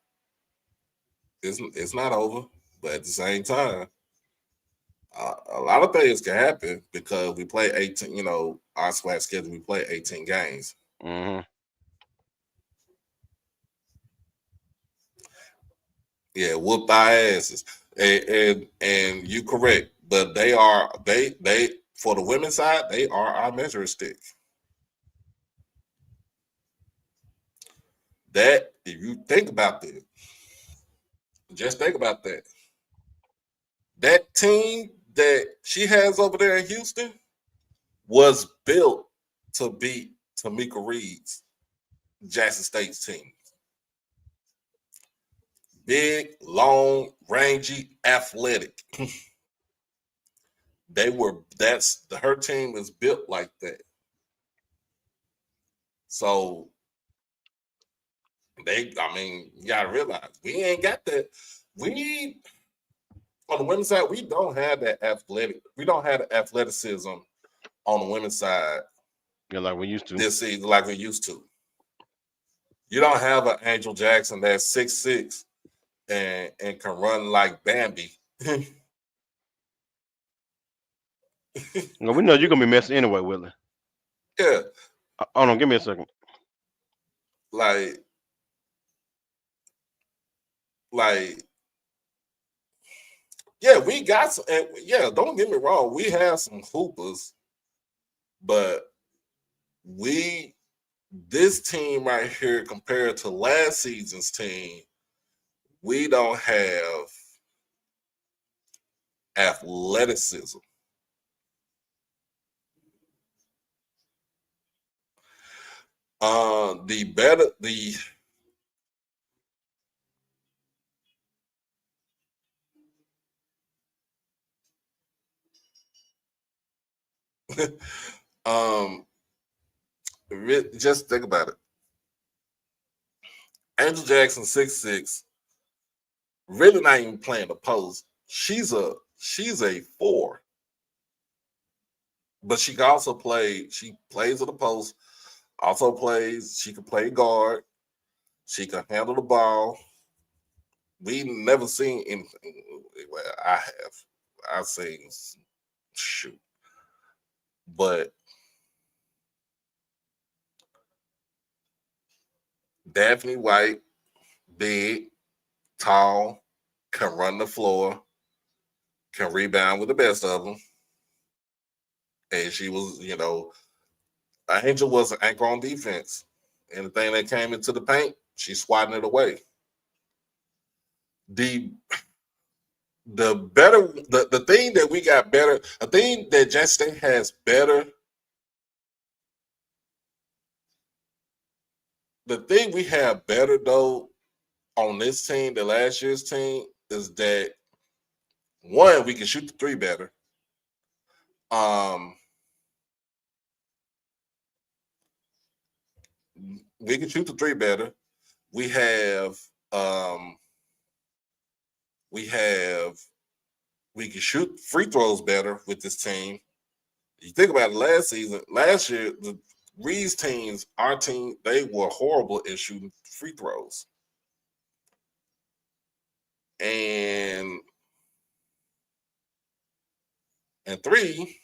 over, but at the same time, a lot of things can happen because we play 18. You know, our SWAC schedule, we play 18 games. Mm-hmm. Yeah, whooped our asses, and you correct, but they for the women's side, they are our measuring stick. That, if you think about that, just think about that. That team that she has over there in Houston was built to beat Tamika Reed's Jackson State's team. Big, long, rangy, athletic. Her team is built like that. So you gotta realize we ain't got that. On the women's side, we don't have that athletic. We don't have the athleticism on the women's side. Yeah, like we used to. This season, like we used to. You don't have an Angel Jackson that's 6'6" and can run like Bambi. Well, we know you're gonna be messing anyway, Willie. Yeah. Hold on, give me a second. Like, yeah, we got some. Yeah, don't get me wrong, we have some hoopers, but this team right here compared to last season's team, we don't have athleticism. Just think about it. Angel Jackson, 6'6", really not even playing the post. She's a 4. But she can also play, she plays at the post, also plays, she can play guard, she can handle the ball. We never seen anything. Well, I've seen shoot. But Daphne White, big, tall, can run the floor, can rebound with the best of them. And she was, Angel was an anchor on defense. Anything that came into the paint, she's swatting it away. The thing that we got better, a thing that Jackson State has better, the thing we have better though on this team, the last year's team, is that one, we can shoot the three better. We can shoot the three better. We can shoot free throws better with this team. You think about it, last year, the Reed's teams, our team, they were horrible at shooting free throws. And three,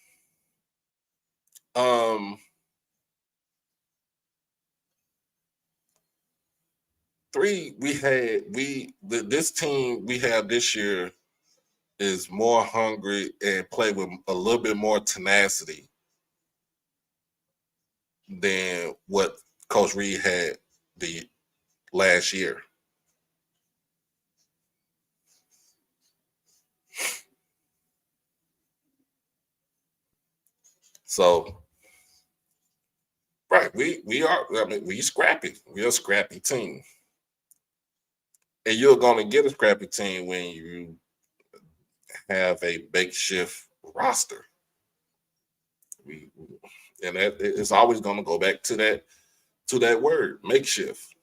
this team we have this year is more hungry and play with a little bit more tenacity than what Coach Reed had the last year. So, right, we are. I mean, we scrappy. We're a scrappy team, and you're going to get a scrappy team when you have a makeshift roster. And that it's always going to go back to that word, makeshift.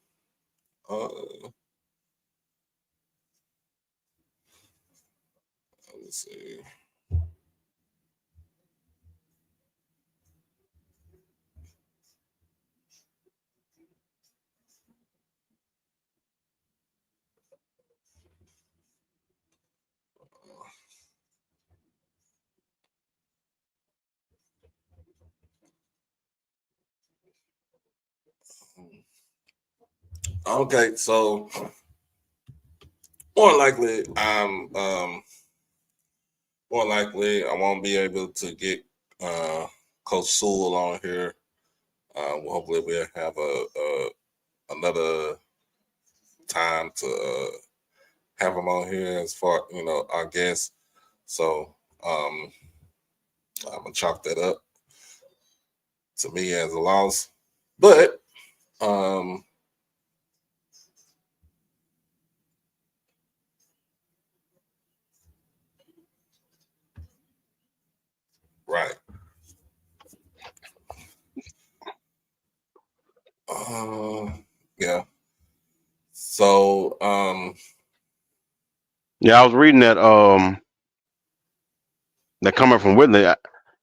Let's see. Okay, so more likely I won't be able to get Coach Sewell on here. Hopefully we'll have another time to have him on here as far our guest. So I'm gonna chalk that up to me as a loss, but right. Yeah. So yeah, I was reading that comment from Whitley. I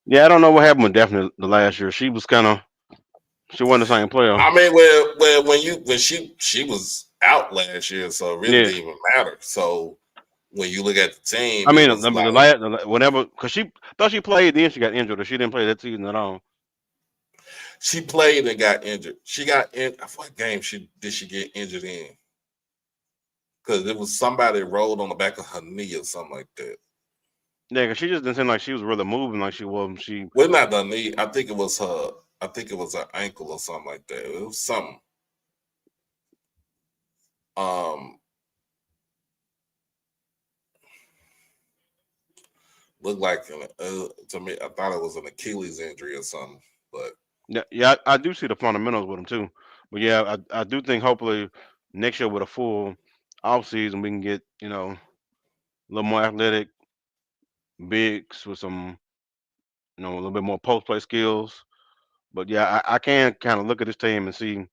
don't know what happened with Daphne the last year. She wasn't the same player. I mean, when she was out last year, so it really didn't even matter. So when you look at the team, I mean, whenever, because she thought she played, then she got injured, or she didn't play that season at all. She played and got injured. She got in. What game did she get injured in? Because it was somebody rolled on the back of her knee or something like that. Yeah, because she just didn't seem like she was really moving like she was. Well, not the knee. I think it was her ankle or something like that. It was something. Looked like to me, I thought it was an Achilles injury or something. But yeah, I do see the fundamentals with him too. But yeah, I do think hopefully next year with a full off season we can get a little more athletic bigs with some a little bit more post play skills. But yeah, I can kind of look at this team and see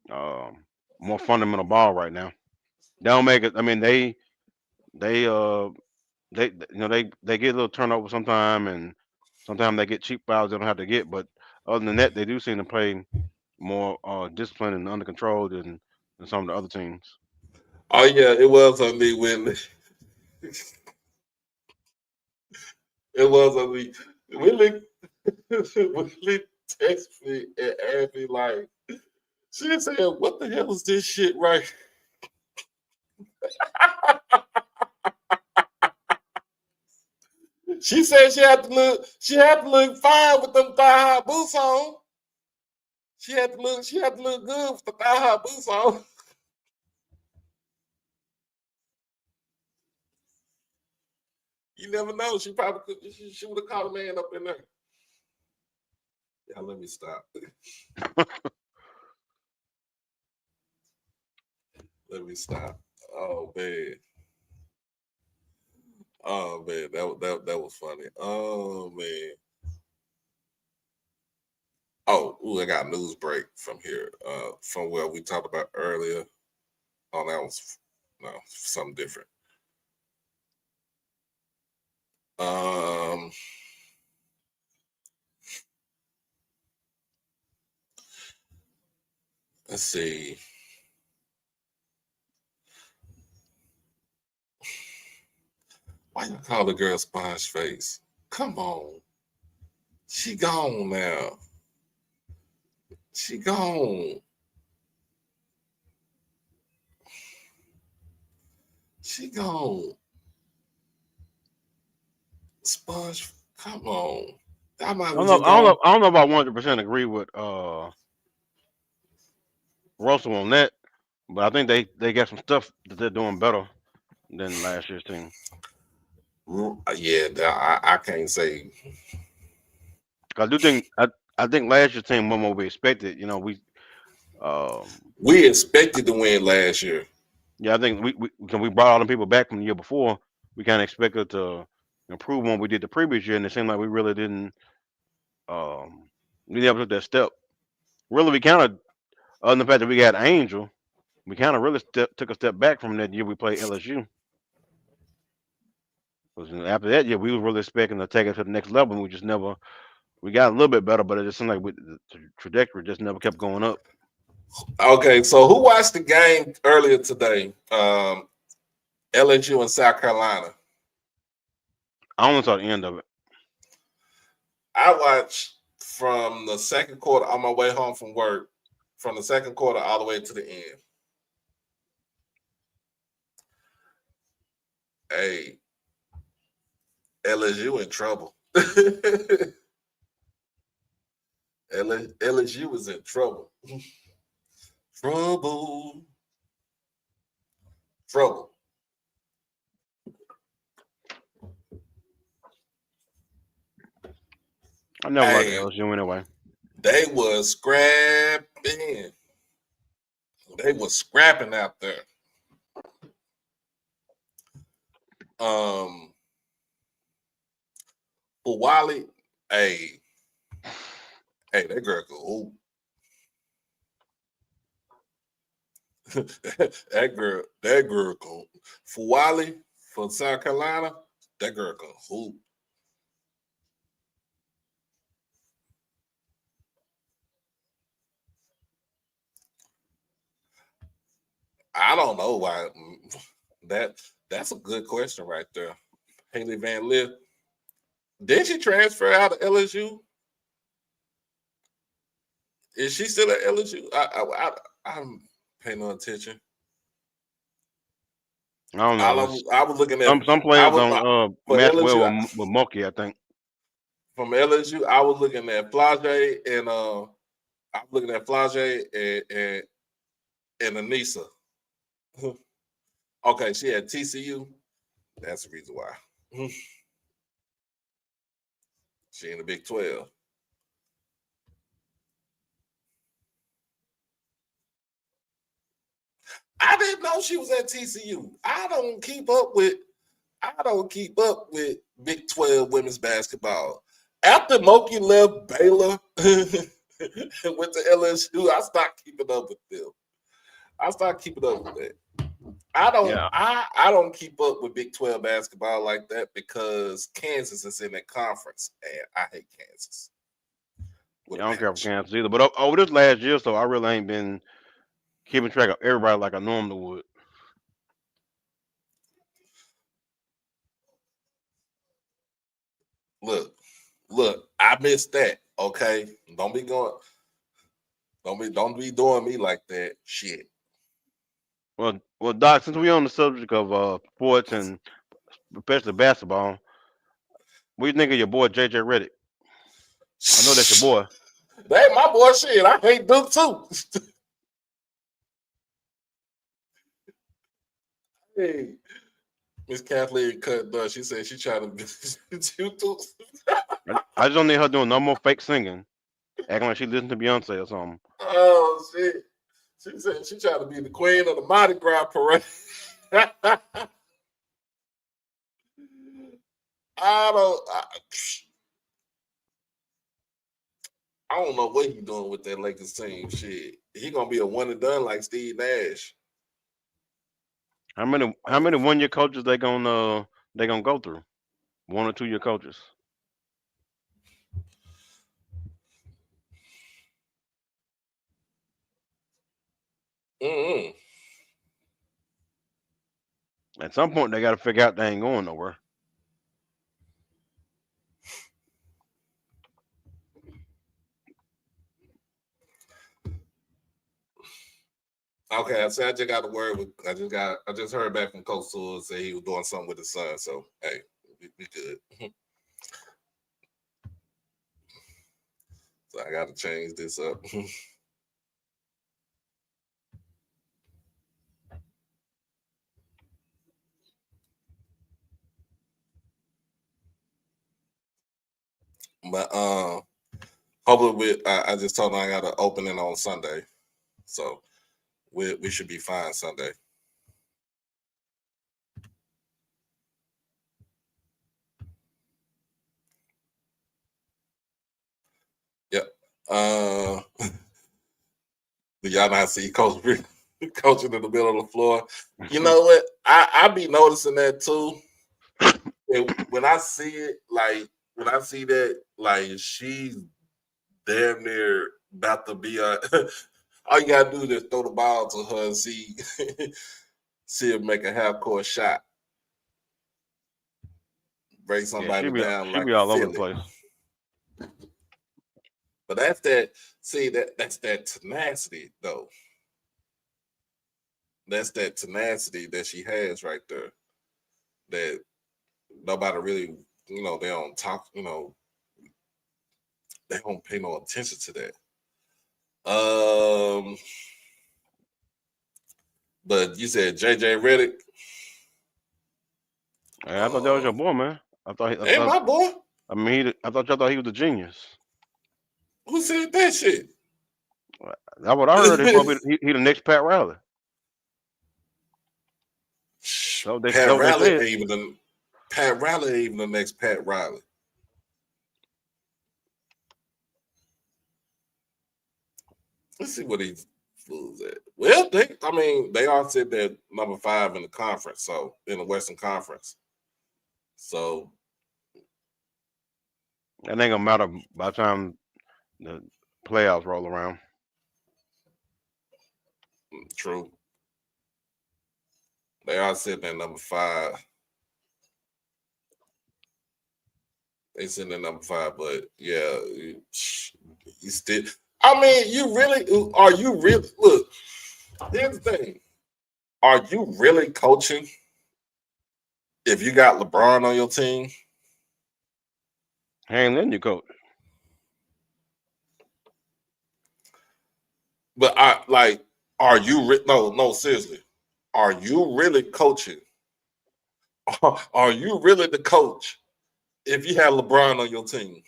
more fundamental ball right now. They don't make it. I mean, they they they get a little turnover sometime, and sometimes they get cheap fouls they don't have to get. But other than that, they do seem to play more disciplined and under control than some of the other teams. Oh yeah, it was on me when It was a week. Willie texted me and asked me like, she said, "What the hell is this shit right?" She said she had to look fine with them thigh-high boots on. She had to look good with the thigh-high boots on. You never know. She probably could. She would have caught a man up in there. Yeah, let me stop. Let me stop. Oh man. Oh man, that was funny. Oh man. Oh, ooh, I got a news break from here. From where we talked about earlier. Oh, that was something different. Let's see. Why you call the girl sponge face? Come on. She gone now. She gone. She gone. Sponge, come on. That might was just gone. I don't know if I 100% agree with Russell on that, but I think they got some stuff that they're doing better than last year's team. Yeah, I can't say. I do think I think last year's team won what we expected. You know, We expected to win last year. Yeah, I think we brought all the people back from the year before. We kind of expected to improve on what we did the previous year, and it seemed like we really didn't. We never took that step. Really, we kind of, other than the fact that we got Angel, we kind of really took a step back from that year we played LSU. Because after that year, we were really expecting to take it to the next level, and we just never. We got a little bit better, but it just seemed like the trajectory just never kept going up. Okay, so who watched the game earlier today? LSU and South Carolina. I only saw the end of it. I watched from the second quarter on my way home from work, from the second quarter all the way to the end. Hey, LSU in trouble. LSU is in trouble. Trouble. I never liked LSU anyway. They was scrapping. They was scrapping out there. But Wally, hey, that girl go that girl go for Wally for South Carolina, that girl go hoop. I don't know why. That's a good question right there. Haley Van Lith. Did she transfer out of LSU? Is she still at LSU? I'm paying no attention. I don't know. I was looking at some players don't match LSU, well with Mulkey, I think. From LSU, I was looking at Flage and I'm looking at Flage and Anissa. Okay, she had TCU. That's the reason why. She in the Big 12. I didn't know she was at TCU. I don't keep up with Big 12 women's basketball. After Moki left Baylor and went to LSU, I stopped keeping up with them. I stopped keeping up with that. I don't keep up with Big 12 basketball like that because Kansas is in that conference, and I hate Kansas. I don't care for Kansas either. But over this last year, so I really ain't been keeping track of everybody like I normally would. Look, I missed that. Okay, don't be doing me like that. Shit. Well, Doc, since we on the subject of sports and especially basketball, what do you think of your boy JJ Redick? I know that's your boy. That ain't my boy. Shit, I hate Duke too. Hey, Miss Kathleen cut done. She said she tried to you too. I just don't need her doing no more fake singing, acting like she listened to Beyonce or something. Oh shit. She said she tried to be the queen of the Mardi Gras parade. I don't know what he's doing with that Lakers team. Shit, he gonna be a one and done like Steve Nash. How many 1 year coaches they gonna go through? 1 or 2 year coaches. Mm-mm. At some point, they got to figure out they ain't going nowhere. Okay, I said I just got a word with. I just heard back from Coach Sewell say he was doing something with his son. So hey, we good. So I got to change this up. But hopefully I just told him I got an opening on Sunday, so we should be fine Sunday. Yep. Do y'all not see Coach coaching in the middle of the floor? You know what? I be noticing that too. And when I see it, when I see that, she's damn near about to be a. All you gotta do is throw the ball to her and see her make a half court shot, break somebody down she like be all over the Philly. place. But that's that. See that's that tenacity though. That's that tenacity that she has right there. That nobody really, they don't talk. They don't pay no attention to that. But you said JJ Redick. Hey, I thought that was your boy, man. Ain't my boy. I mean, I thought y'all thought he was a genius. Who said that shit? That's what I heard. He the next Pat Riley. Pat Riley ain't even the next Pat Riley. Let's see what these fools at. Well, they all said that number 5 in the conference, so in the Western Conference. So that ain't gonna matter by the time the playoffs roll around. True. They all said that number 5. They sitting at number 5, but yeah, you still. I mean, are you really? Look, here's the thing: are you really coaching if you got LeBron on your team? He ain't letting you coach. But are you no seriously? Are you really coaching? Are you really the coach if you have LeBron on your team?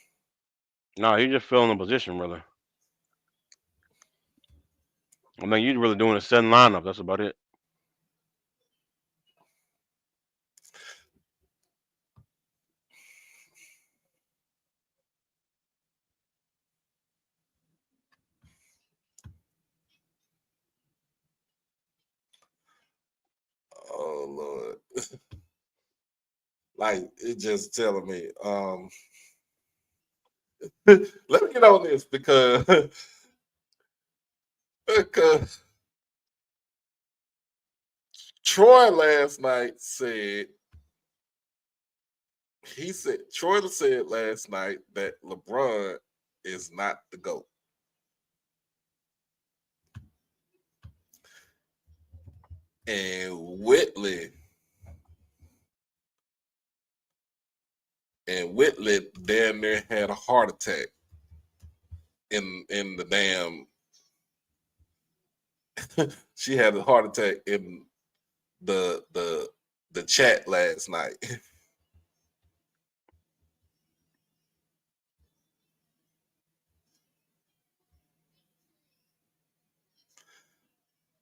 No, he just filling a position, really. I mean, you're really doing a setting lineup. That's about it. Oh Lord. It's just telling me. Let me get on this because Troy last night said he said Troy said last night that LeBron is not the GOAT. And Whitley damn near had a heart attack in the damn she had a heart attack in the chat last night.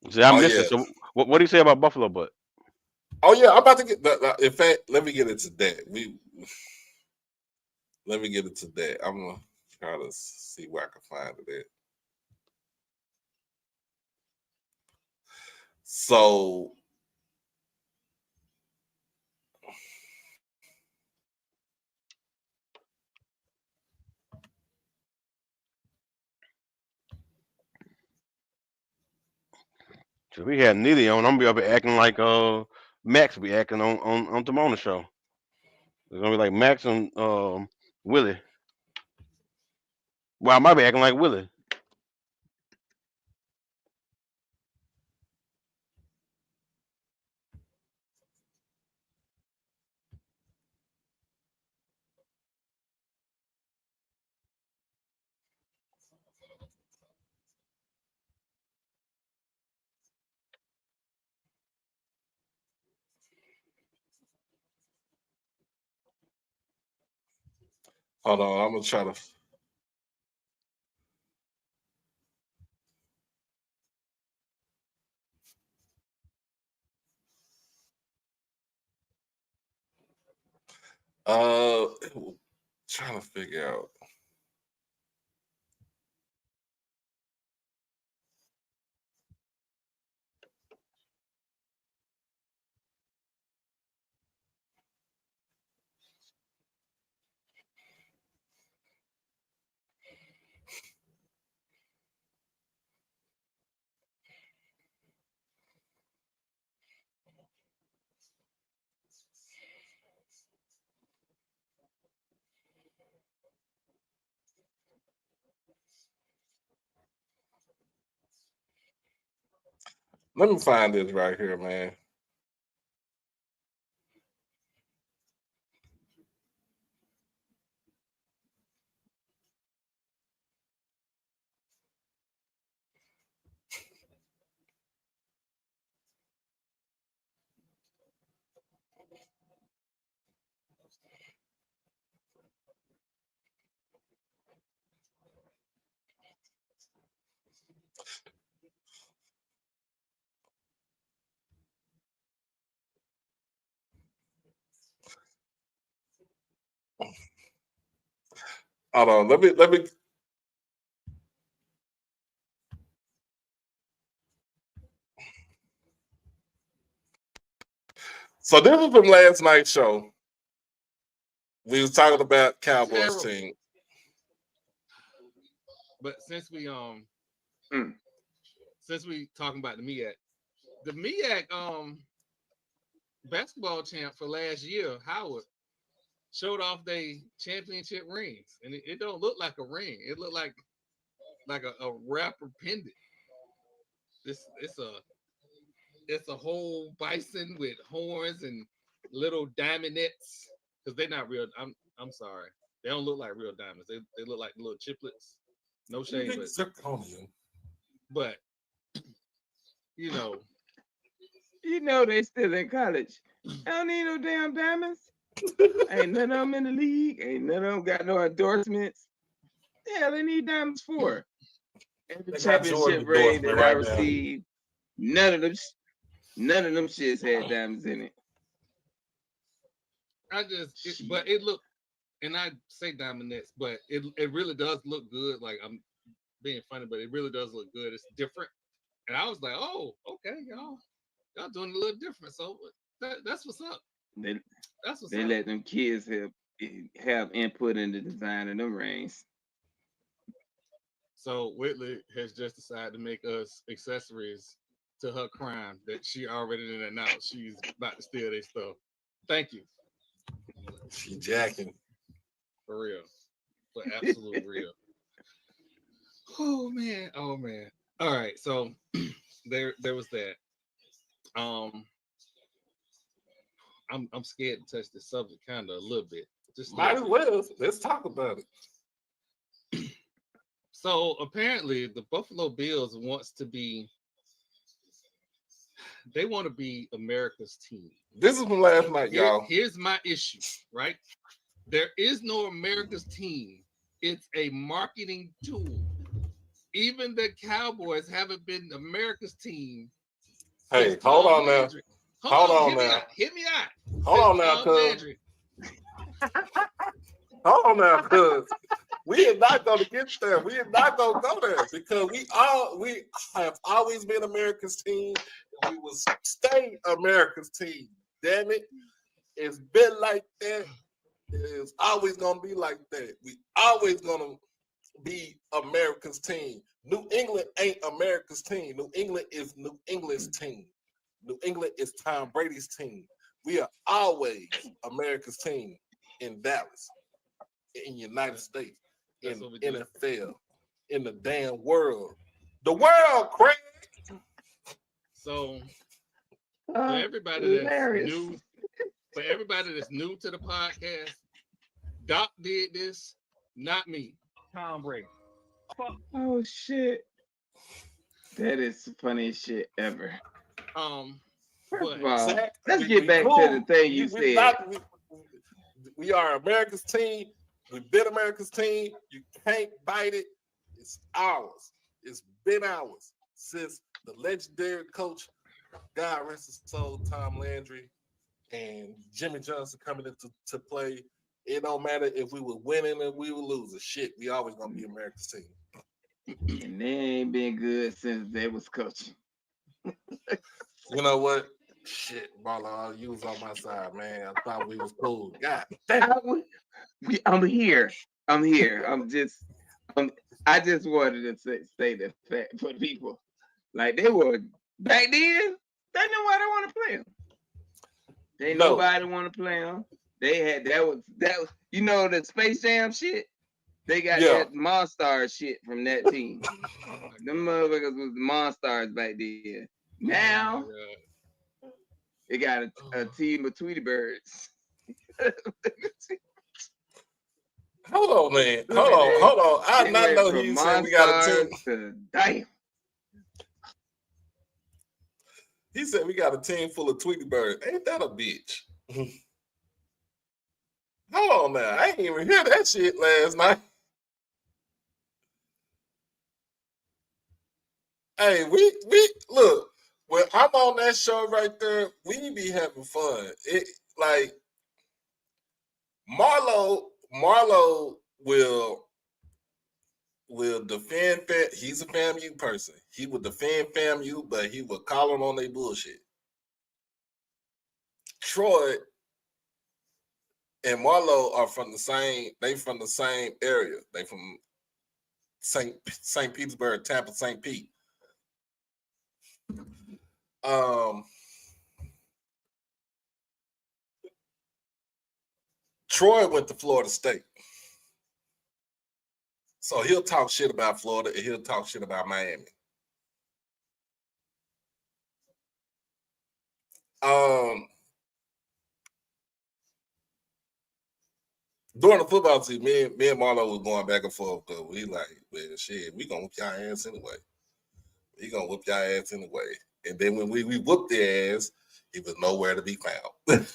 See, I missed it. So what do you say about Buffalo Butt? Oh yeah, I'm about to get that. In fact, let me get into that. Let me get into that. I'm gonna try to see where I can find it at. So So we had Neely on. I'm gonna be up here acting like Max be acting on Timona show. It's gonna be like Max and Willie. Well, I might be acting like Willie. hold on, I'm gonna try to. Trying to figure out. Let me find this right here, man. Hold on, let me. So this is from last night's show. We was talking about Cowboys team. But since we talking about the MEAC basketball champ for last year, Howard, showed off their championship rings, and it don't look like a ring. It looked like a rapper pendant. It's a whole bison with horns and little diamondettes, because they're not real. I'm sorry, they don't look like real diamonds. They look like little chiplets. No shade, but you know they still in college. I don't need no damn diamonds. Ain't none of them in the league. Ain't none of them got no endorsements. Yeah, they need diamonds for. And the championship ring that I received, none of them shits had diamonds in it. But it looked, and I say diamondettes, but it really does look good. Like, I'm being funny, but it really does look good. It's different. And I was like, oh, okay, y'all doing a little different. So that's what's up. That's what's they up. let them kids have input in the design of them rings. So Whitley has just decided to make us accessories to her crime that she already announced she's about to steal their stuff. Thank you. She jacking. For real. For absolute real. Oh man. All right, so there was that. I'm scared to touch the subject kind of a little bit. Just might as well. Let's talk about it. So apparently the Buffalo Bills want to be America's team. This is from last night, y'all. Here's my issue, right? There is no America's team. It's a marketing tool. Even the Cowboys haven't been America's team. Hey, hold on now. Hold on now. Hit me out. Hold on now, cuz. Hold on now, cuz. We are not going to get there. We are not going to go there because we have always been America's team. And we will stay America's team. Damn it. It's been like that. It's always going to be like that. We always going to be America's team. New England ain't America's team. New England is New England's team. New England is Tom Brady's team. We are always America's team in Dallas, in the United States, in NFL, in the damn world. The world, Craig. So for everybody that's new to the podcast, Doc did this, not me. Tom Brady. Oh shit. That is the funniest shit ever. First of all, let's get back to the thing you said. We are America's team. We've been America's team. You can't bite it. It's ours. It's been ours since the legendary coach, God rest his soul, Tom Landry, and Jimmy Johnson coming into play. It don't matter if we were winning or we were losing. Shit, we always gonna be America's team. And they ain't been good since they was coaching. You know what? Shit, Marlon, you was on my side, man. I thought we was cool. God damn. I'm here. I just wanted to say the fact for people. Like they were back then, they know why they want to play them. They nobody want to play them. They had that was you know the Space Jam shit. They got that Monstars shit from that team. Them motherfuckers was the Monstars back then. Now they got a team of Tweety Birds. Hold on, man. Hold on. I did not know he said we got a team. Damn. He said we got a team full of Tweety Birds. Ain't that a bitch? Hold on now. I ain't even hear that shit last night. Hey, we look, when I'm on that show right there, we be having fun. It like Marlo will defend he's a FAMU person. He would defend FAMU, but he would call them on their bullshit. Troy and Marlo are from the same area. They from St. Petersburg, Tampa, St. Pete. Troy went to Florida State. So he'll talk shit about Florida and he'll talk shit about Miami. During the football season, me and Marlo was going back and forth because we like, well, shit, we gonna whoop y'all ass anyway. We gonna whoop y'all ass anyway. And then when we whooped their ass, he was nowhere to be found.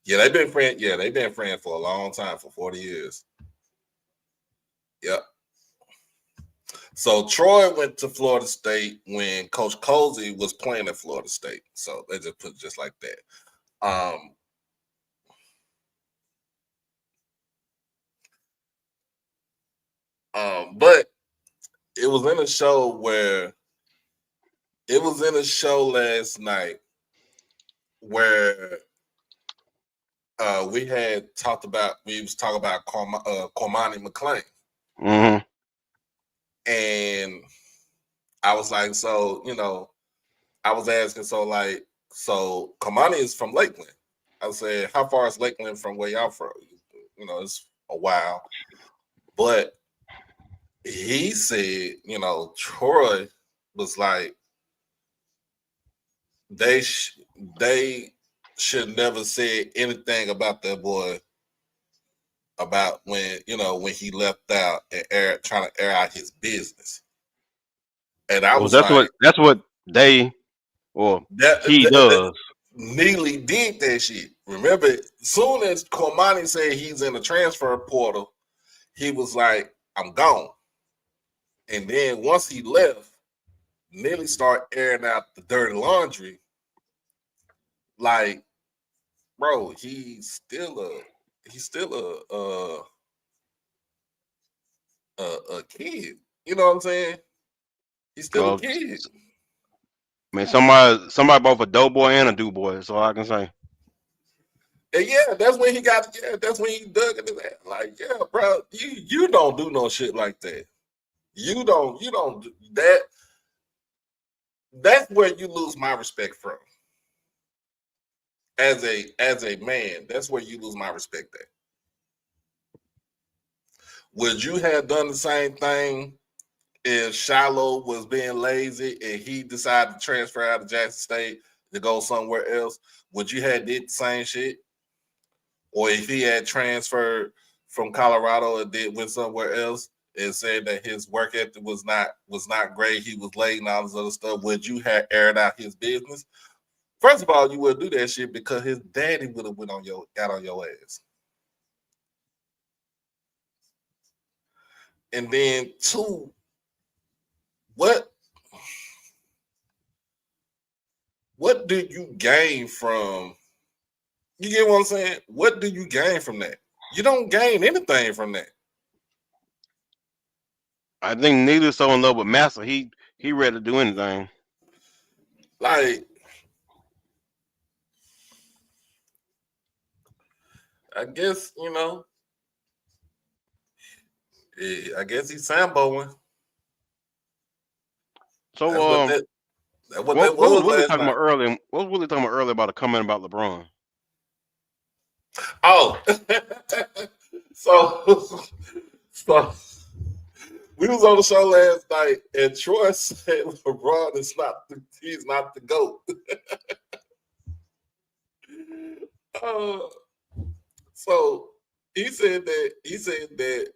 Yeah, they've been friends. Yeah, they've been friends for a long time, for 40 years. Yep. So Troy went to Florida State when Coach Cozy was playing at Florida State. So they just put it just like that. But it was in a show last night where we was talking about Cormani McClain. Mm-hmm. And I was like, so, I was asking, so Cormani is from Lakeland. I said, how far is Lakeland from where y'all from? You know, it's a while. But he said, you know, Troy was like, they should never say anything about that boy about when, you know, when he left out and trying to air out his business. And I Well, was like, that's what they or he does. Neely did that shit. Remember, soon as Cormani said he's in the transfer portal, he was like, I'm gone. And then once he left, Neely started airing out the dirty laundry. Like, bro, he's still a kid. You know what I'm saying? He's still a Well, kid. I mean, somebody both a dope boy and a do boy. That's all I can say. And yeah, that's when he got. Yeah, that's when he dug into that. Like, yeah, bro, you don't do no shit like that. You don't do that. That's where you lose my respect from. As a man, that's where you lose my respect at. Would you have done the same thing if Shiloh was being lazy and he decided to transfer out of Jackson State to go somewhere else? Would you have did the same shit? Or if he had transferred from Colorado and went somewhere else and said that his work ethic was not great, he was late and all this other stuff, would you have aired out his business? First of all, you would do that shit because his daddy would have got on your ass. And then two, what do you gain from, you get what I'm saying? What do you gain from that? You don't gain anything from that. I think Neely's so in love with Massa, he ready to do anything. Like, I guess, you know, I guess he's Samboing. So what what was Willie talking night. about earlier? What was Willie talking about earlier about a comment about LeBron? Oh, so we was on the show last night, and Troy said LeBron he's not the GOAT. So he said that he said that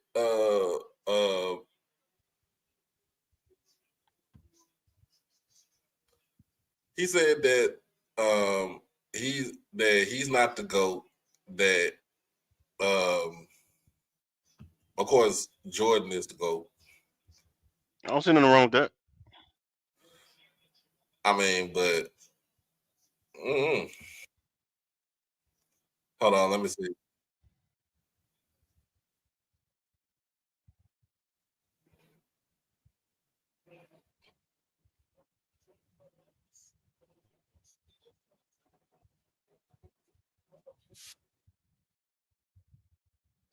he's not the GOAT, that of course Jordan is the GOAT. I don't see nothing wrong with that. I mean, but hold on, let me see.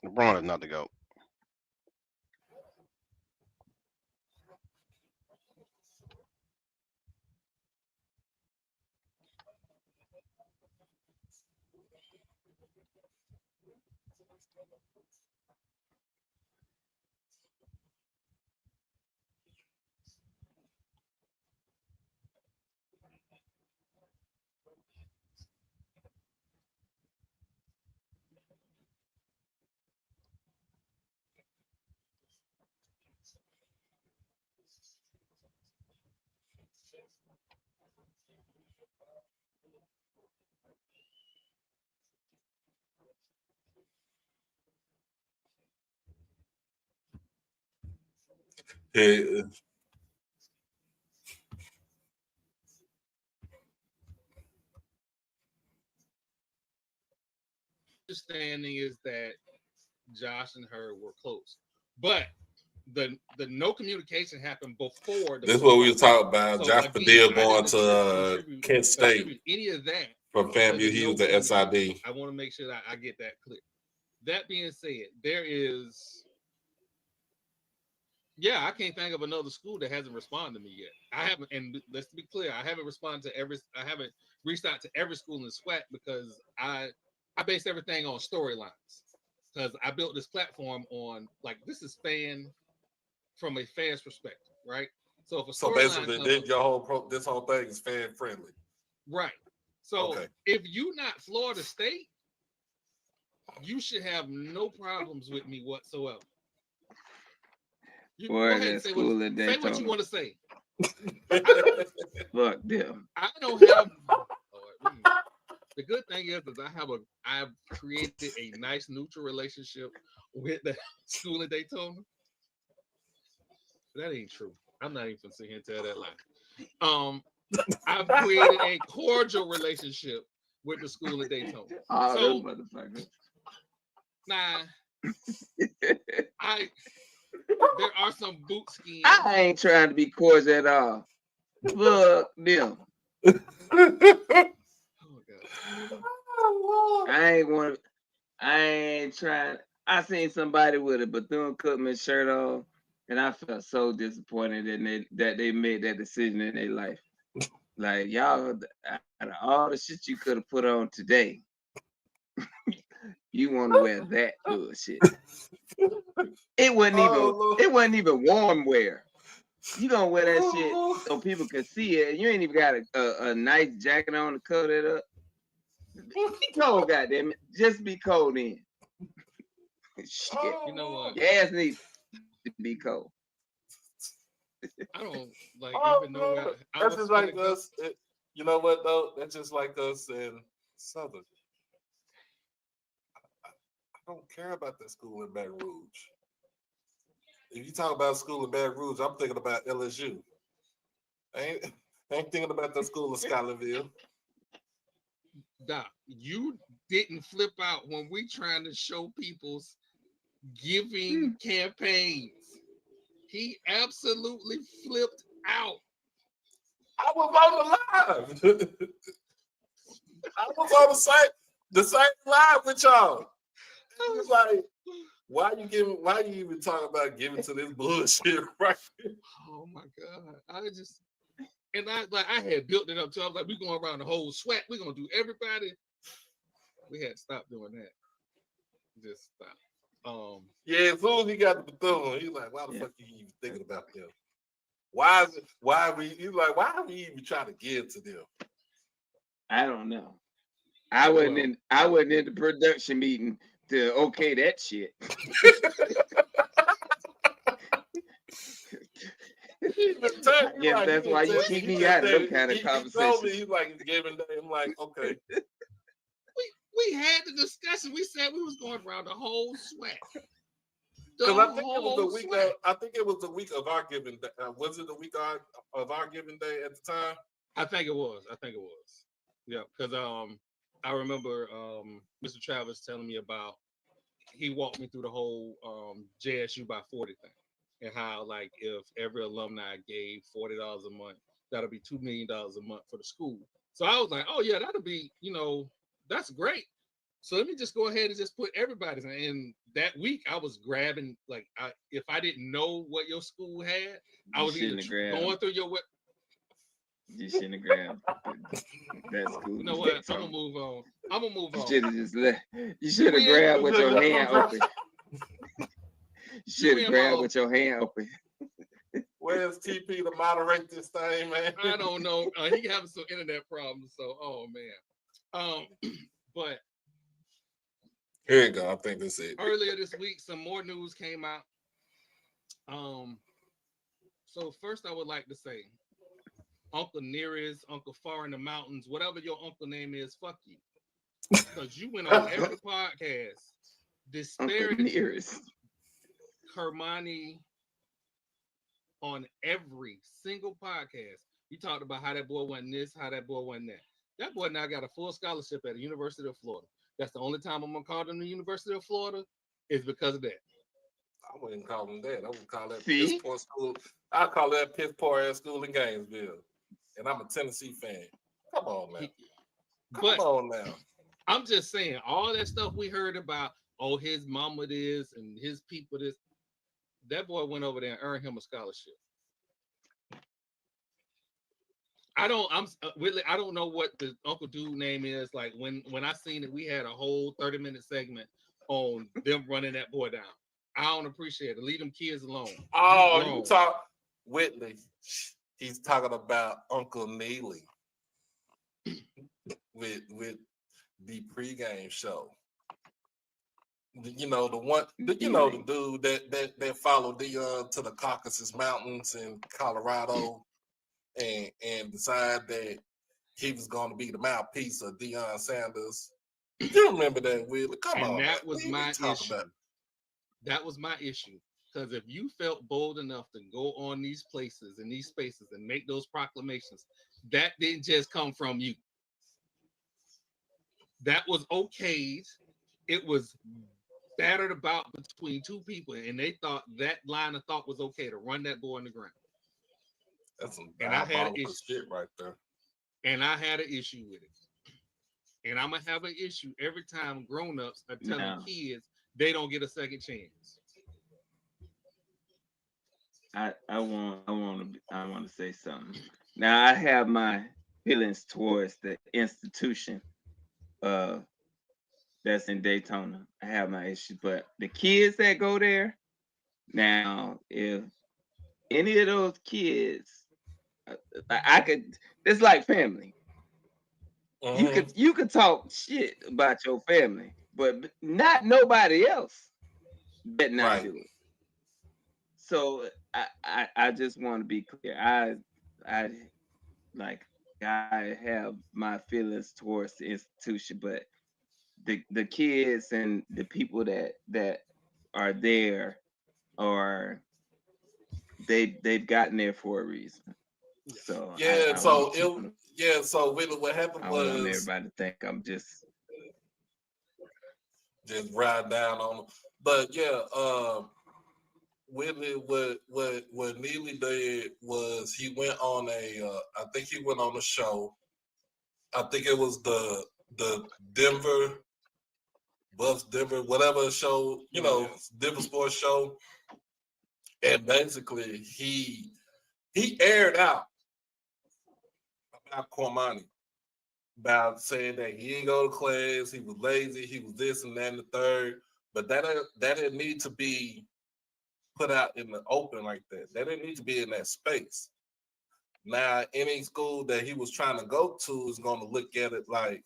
LeBron is not the GOAT. Hey, Understanding is that Josh and her were close, but the no communication happened before. This is what we were talking about. So Josh again, Padilla I going didn't to Kent State attribute any of that from FAMU. He was at SID. I want to make sure that I get that clear. That being said, there is, yeah, I can't think of another school that hasn't responded to me yet. I haven't, and let's be clear, I haven't responded to I haven't reached out to every school in the SWAC because I I base everything on storylines because I built this platform on like this is from a fan's perspective, right? So if a So basically, this whole thing is fan friendly, right? So okay. if you not Florida State, you should have no problems with me whatsoever. You go ahead and say what you want to say. Fuck them. I don't have. The good thing is I've created a nice neutral relationship with the school in Daytona. That ain't true. I'm not even gonna sit here and tell that lie. I've created a cordial relationship with the school in Daytona. Oh, so, motherfucker. Nah, there are some boot skins. I ain't trying to be cordial at all. Fuck them. I ain't trying. I seen somebody with a Bethune-Cookman shirt on, and I felt so disappointed that they made that decision in their life. Like, y'all, out of all the shit you could have put on today, you want to wear that bullshit. It wasn't even warm wear. You gonna wear that shit so people can see it. You ain't even got a nice jacket on to cover it up. Be cold, goddamn it. Just be cold in. Shit. You know what? Your ass needs to be cold. I don't like even know. That's just like us. You know what though? That's just like us in Southern. I don't care about that school in Baton Rouge. If you talk about school in Baton Rouge, I'm thinking about LSU. I ain't thinking about that school in Scotlandville. Doc, you didn't flip out when we trying to show people's giving campaigns. He absolutely flipped out. I was on the live. I was on the same live with y'all. It was like, why you even talking about giving to this bullshit right here? Oh my God. I had built it up to I was like, we're going around the whole SWAC. We're gonna do everybody. We had to stop doing that. Just stop. Yeah, as soon as he got the Bethune, he's like, why the fuck you even thinking about them? Why are we even trying to give to them? I don't know. I wasn't in the production meeting to okay that shit. That's why you keep me out of them kind of conversations. He told me, he's like, it's giving day. I'm like, okay. We had the discussion. We said we was going around the whole SWAC. Because I think it was the week of our giving day. Was it the week of our giving day at the time? I think it was. Yeah, because I remember Mr. Travis telling me about he walked me through the whole JSU by 40 thing and how like if every alumni gave $40 a month, that'll be $2 million a month for the school. So I was like, oh yeah, that'll be, that's great. So let me just go ahead and just put everybody's in. And that week I was grabbing, like, if I didn't know what your school had, I was either going through your web. You shouldn't have grabbed that school. You know what? I'm gonna move on. You should have grabbed with your hand open. You should have grabbed with your hand open. Where's TP to moderate this thing, man? I don't know. He having some internet problems, so oh man. But here you go. I think that's it. Earlier this week, some more news came out. So first I would like to say, Uncle Nearest, Uncle Far in the Mountains, whatever your uncle name is, fuck you. Because you went on every podcast disparaging Kermani on every single podcast. You talked about how that boy wasn't this, how that boy wasn't that. That boy now got a full scholarship at the University of Florida. That's the only time I'm going to call them the University of Florida is because of that. I wouldn't call them that. I would call that piss poor school. I call that piss poor ass school in Gainesville. And I'm a Tennessee fan. Come on, man. Come on now. I'm just saying, all that stuff we heard about, his mama this and his people this, that boy went over there and earned him a scholarship. Whitley, I don't know what the Uncle Dude name is. Like when I seen it, we had a whole 30-minute segment on them running that boy down. I don't appreciate it. Leave them kids alone. Oh, you talk Whitley. He's talking about Uncle Neely with the pregame show. You know the one. You know the dude that followed Deion to the Caucasus Mountains in Colorado, and decided that he was going to be the mouthpiece of Deion Sanders. You remember that, Willie? Come on, that was my issue. That was my issue. Because if you felt bold enough to go on these places and these spaces and make those proclamations, that didn't just come from you. That was okayed. It was battered about between two people, and they thought that line of thought was okay to run that boy on the ground. That's some diabolical shit right there. And I had an issue with it. And I'm gonna have an issue every time grown-ups are telling kids they don't get a second chance. I want to say something. Now I have my feelings towards the institution that's in Daytona. I have my issues, but the kids that go there, now if any of those kids, I could, it's like family. You could talk shit about your family, but not nobody else better not do it. So I just want to be clear. I have my feelings towards the institution, but the kids and the people that are there are they've gotten there for a reason. So so what happened was I want everybody to think I'm just ride down on them. But Willie, what Neely did was he went on I think he went on a show. I think it was the Denver, whatever show, Denver sports show. And basically he aired out about Cormani, about saying that he didn't go to class, he was lazy, he was this and that and the third. But that didn't need to be put out in the open like that. That didn't need to be in that space. Now, any school that he was trying to go to is going to look at it like,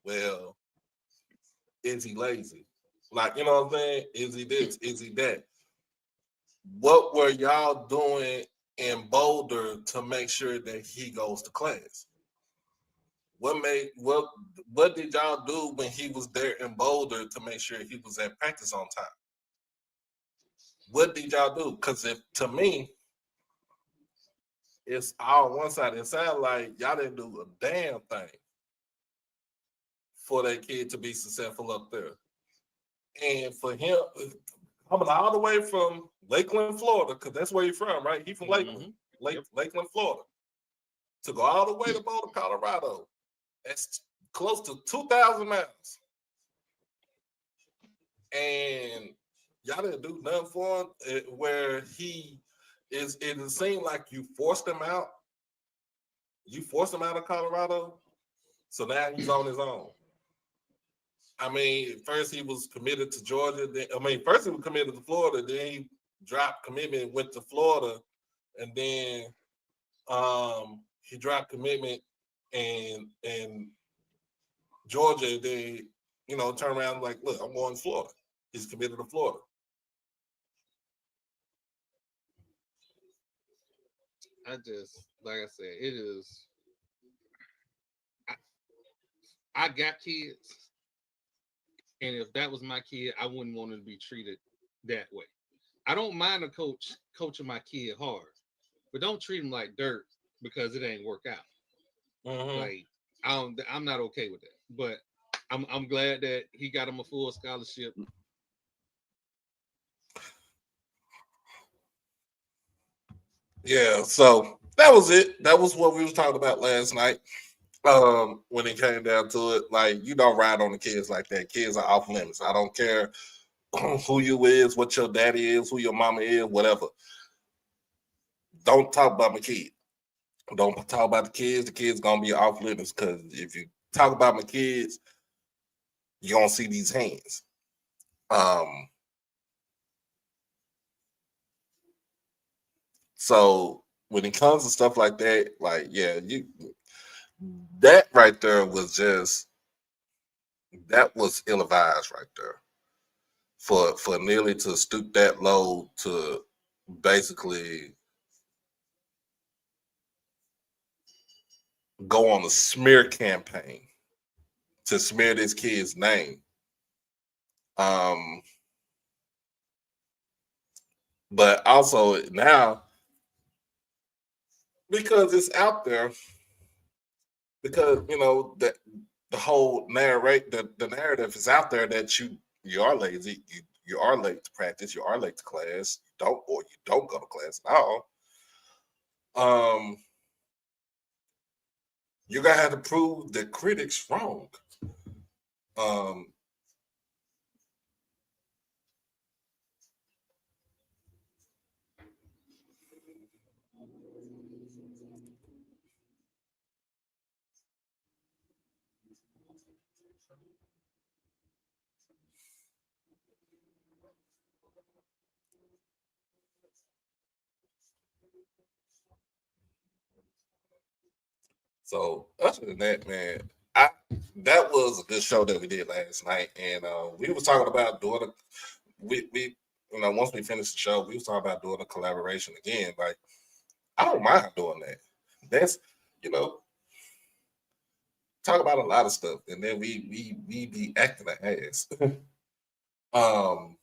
well, is he lazy? Like, you know what I'm saying? Is he this? Is he that? What were y'all doing in Boulder to make sure that he goes to class? What did y'all do when he was there in Boulder to make sure he was at practice on time? What did y'all do? Because to me, it's all one side. It sounds like y'all didn't do a damn thing for that kid to be successful up there. And for him, coming all the way from Lakeland, Florida, because that's where he's from, right? He's from Lakeland, Lakeland, Florida. To go all the way to Boulder, Colorado. That's close to 2,000 miles. And y'all didn't do nothing for him where he is. It seemed like you forced him out. You forced him out of Colorado. So now he's on his own. I mean, first he was committed to Georgia. First he was committed to Florida. Then he dropped commitment and went to Florida. And then he dropped commitment and Georgia. They, turn around like, look, I'm going to Florida. He's committed to Florida. I just, like I said, it is. I got kids, and if that was my kid, I wouldn't want him to be treated that way. I don't mind a coach coaching my kid hard, but don't treat him like dirt because it ain't work out. Mm-hmm. Like I'm not okay with that. But I'm glad that he got him a full scholarship. Yeah, so that was it. That was what we was talking about last night. When it came down to it, like, you don't ride on the kids like that. Kids are off limits. I don't care who you is, what your daddy is, who your mama is, whatever. Don't talk about my kid. Don't talk about the kids gonna be off limits, because if you talk about my kids, you're gonna see these hands. So when it comes to stuff like that, like, yeah, that right there was just, that was ill-advised right there. For nearly to stoop that low to basically go on a smear campaign to smear this kid's name. But also now, because it's out there, because that the whole the narrative is out there that you are lazy, you are late to practice, you are late to class, you don't go to class at all. You're gonna have to prove the critics wrong. So other than that, man, that was a good show that we did last night, and we was talking about doing we once we finished the show, we was talking about doing a collaboration again. Like, I don't mind doing that. That's talk about a lot of stuff, and then we be acting an ass. um,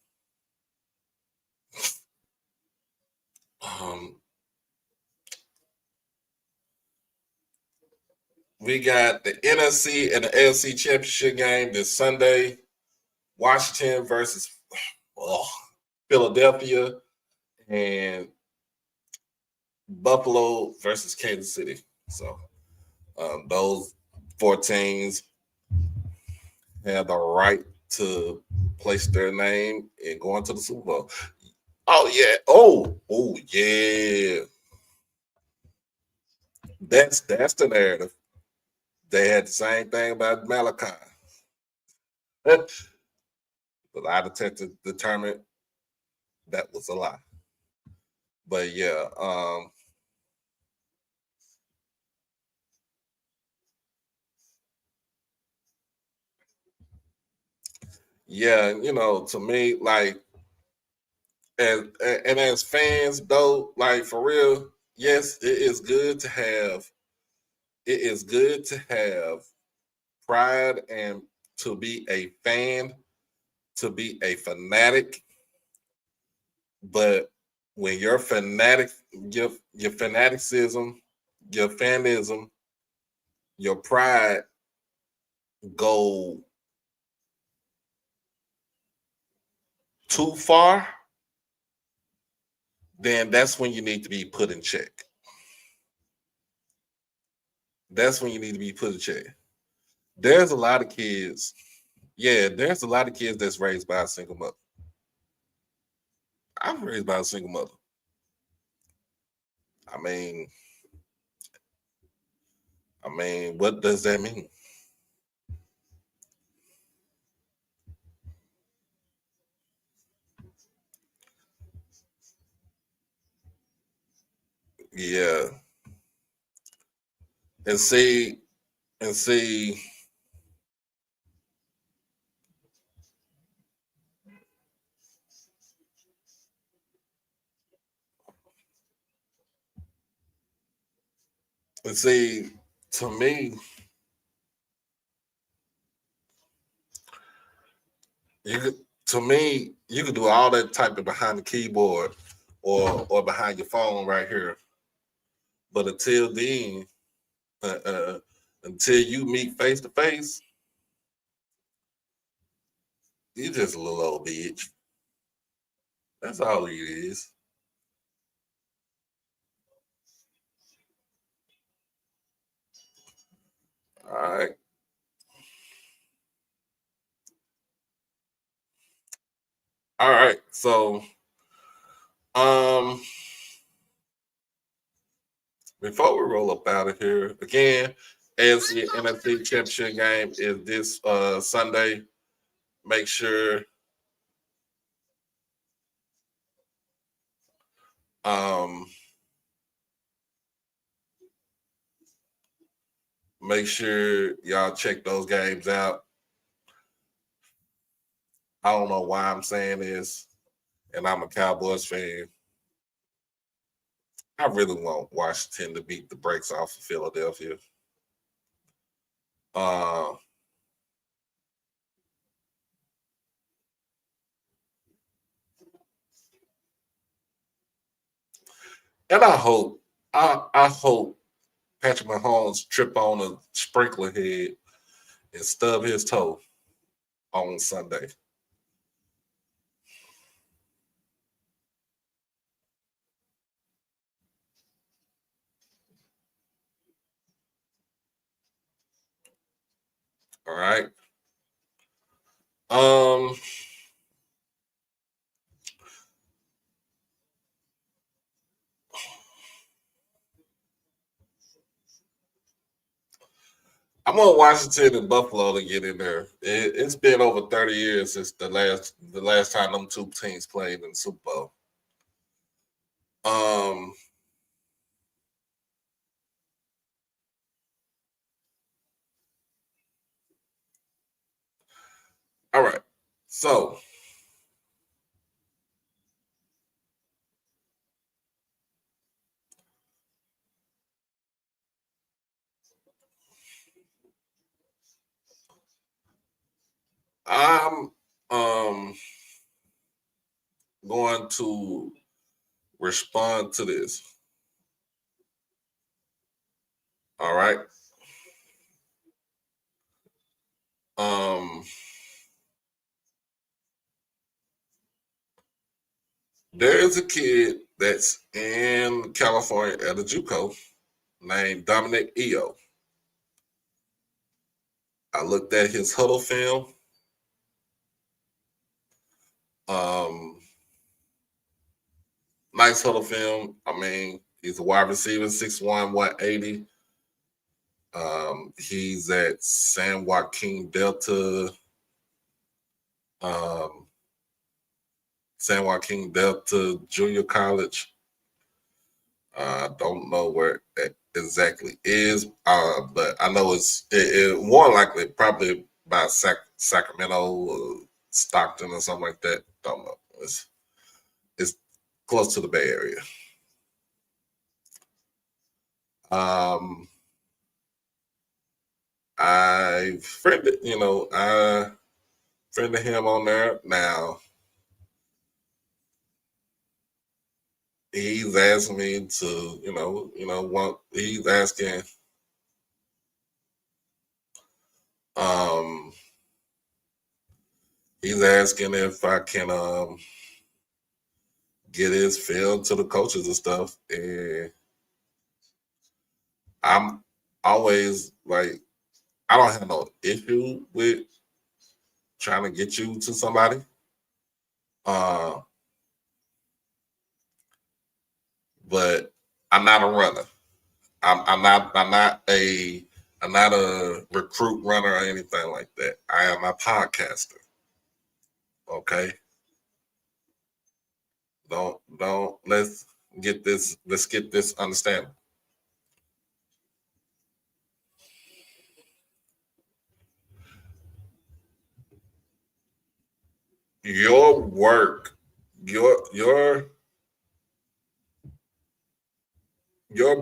we got the NFC and the AFC Championship game this Sunday. Washington versus Philadelphia, and Buffalo versus Kansas City. So those 4 teams have the right to place their name and go into the Super Bowl. Oh yeah. Oh yeah. That's the narrative. They had the same thing about Malachi. But lie detector determined that was a lie. But yeah, yeah, to me, like, and as fans though, like, for real, yes, it is good to have pride and to be a fan, to be a fanatic. But when your fanaticism, your fanism, your pride go too far, then that's when you need to be put in check. That's when you need to be put in check. There's a lot of kids. Yeah, there's a lot of kids that's raised by a single mother. I'm raised by a single mother. I mean, what does that mean? Yeah. And see, and see, to me, you could do all that typing behind the keyboard or behind your phone right here. But until then, until you meet face to face, you're just a little old bitch. That's all it is. All right. All right. So, before we roll up out of here, again, AFC NFC Championship game is this Sunday. Make sure y'all check those games out. I don't know why I'm saying this, and I'm a Cowboys fan. I really want Washington to beat the brakes off of Philadelphia. And I hope Patrick Mahomes trip on a sprinkler head and stub his toe on Sunday. All right. I want Washington and Buffalo to get in there. It's been over 30 years since the last time them two teams played in the Super Bowl. All right. So I'm going to respond to this. All right. There is a kid that's in California at a JUCO named Dominic Eo. I looked at his huddle film. Nice huddle film. I mean, he's a wide receiver, 6'1", 180. He's at San Joaquin Delta. San Joaquin Delta Junior College. I don't know where it exactly is, but I know it's more likely probably by Sacramento or Stockton or something like that. Don't know. It's close to the Bay Area. I friended him on there. Now he's asking me to, he's asking if I can get his film to the coaches and stuff. And I'm always like, I don't have no issue with trying to get you to somebody. But I'm not a runner. I'm not a recruit runner or anything like that. I am a podcaster. Okay. Let's get this understanding. Your work, your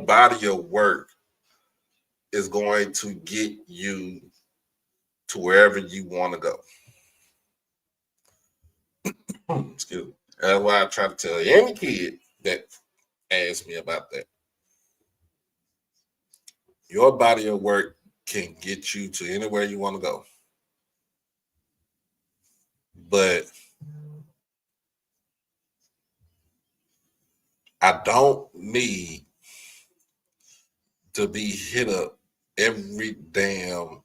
body of work is going to get you to wherever you want to go. Excuse me. That's why I try to tell any kid that asks me about that. Your body of work can get you to anywhere you want to go. But I don't need to be hit up every damn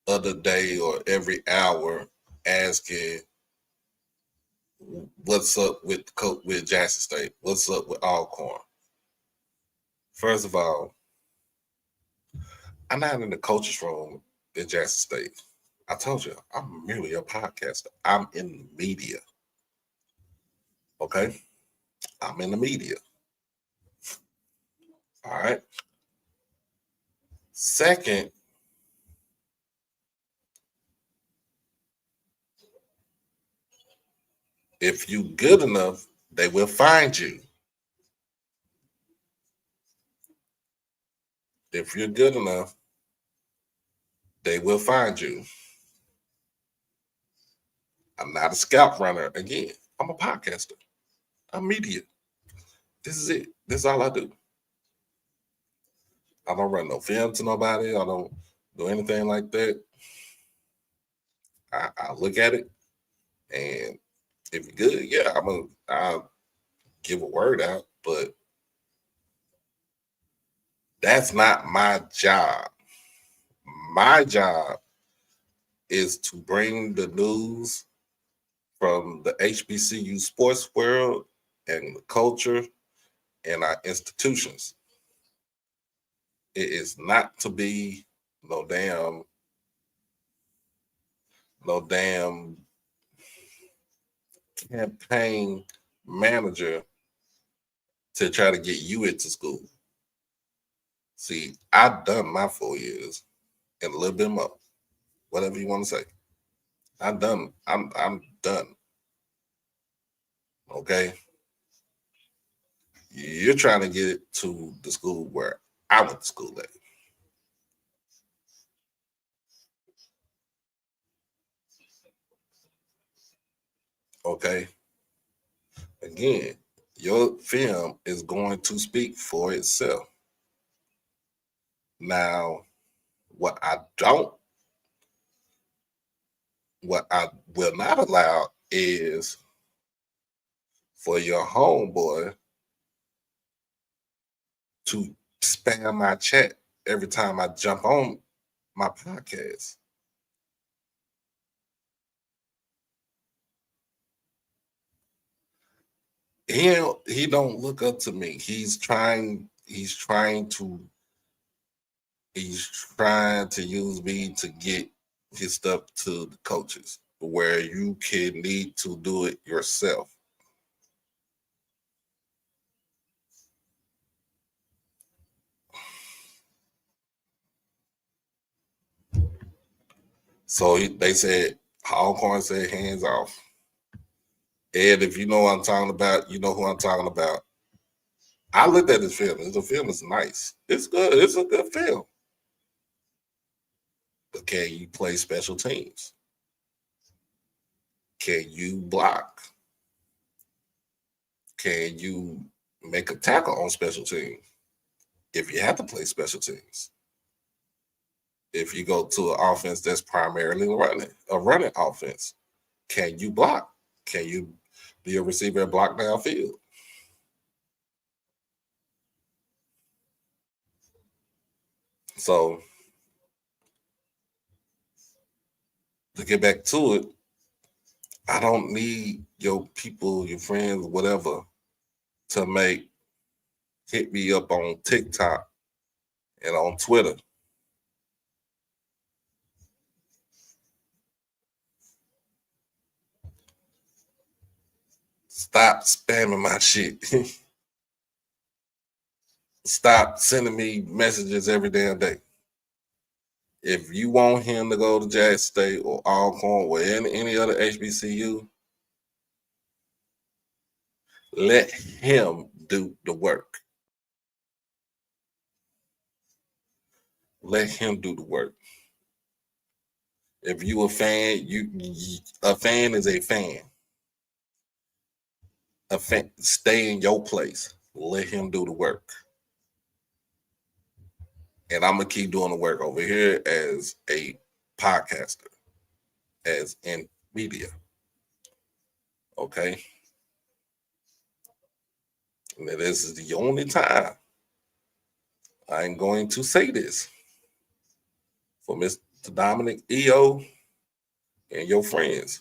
other day or every hour asking what's up with Jackson State, what's up with Alcorn. First of all, I'm not in the coach's room in Jackson State. I told you, I'm merely a podcaster. I'm in the media. Okay? I'm in the media. All right? Second, if you good enough, they will find you. If you're good enough, they will find you. I'm not a scalp runner again. I'm a podcaster. I'm media. This is it. This is all I do. I don't run no film to nobody. I don't do anything like that. I look at it, and if you're good, yeah, I'll give a word out, but that's not my job. My job is to bring the news from the HBCU sports world and the culture and our institutions. It is not to be no damn campaign manager to try to get you into school. See, I've done my 4 years and a little bit more, whatever you want to say. I'm done. Okay. You're trying to get to the school where I went to school at. Okay. Again, your film is going to speak for itself. Now, what I will not allow is for your homeboy to spam my chat every time I jump on my podcast. He don't look up to me. He's trying to use me to get his stuff to the coaches where you can need to do it yourself. So they said, Alcorn said, hands off. Ed, if you know what I'm talking about, you know who I'm talking about. I looked at this film. The film is nice. It's good. It's a good film. But can you play special teams? Can you block? Can you make a tackle on special teams? If you have to play special teams. If you go to an offense that's primarily a running offense, can you block? Can you be a receiver and block downfield? So to get back to it, I don't need your people, your friends, whatever, to hit me up on TikTok and on Twitter. Stop spamming my shit. Stop sending me messages every damn day. If you want him to go to Jackson State or Alcorn or any other HBCU, let him do the work. Let him do the work. If you a fan, a fan is a fan. A fan, stay in your place. Let him do the work. And I'm gonna keep doing the work over here as a podcaster, as in media. Okay. And this is the only time I'm going to say this for Mr. Dominic EO and your friends.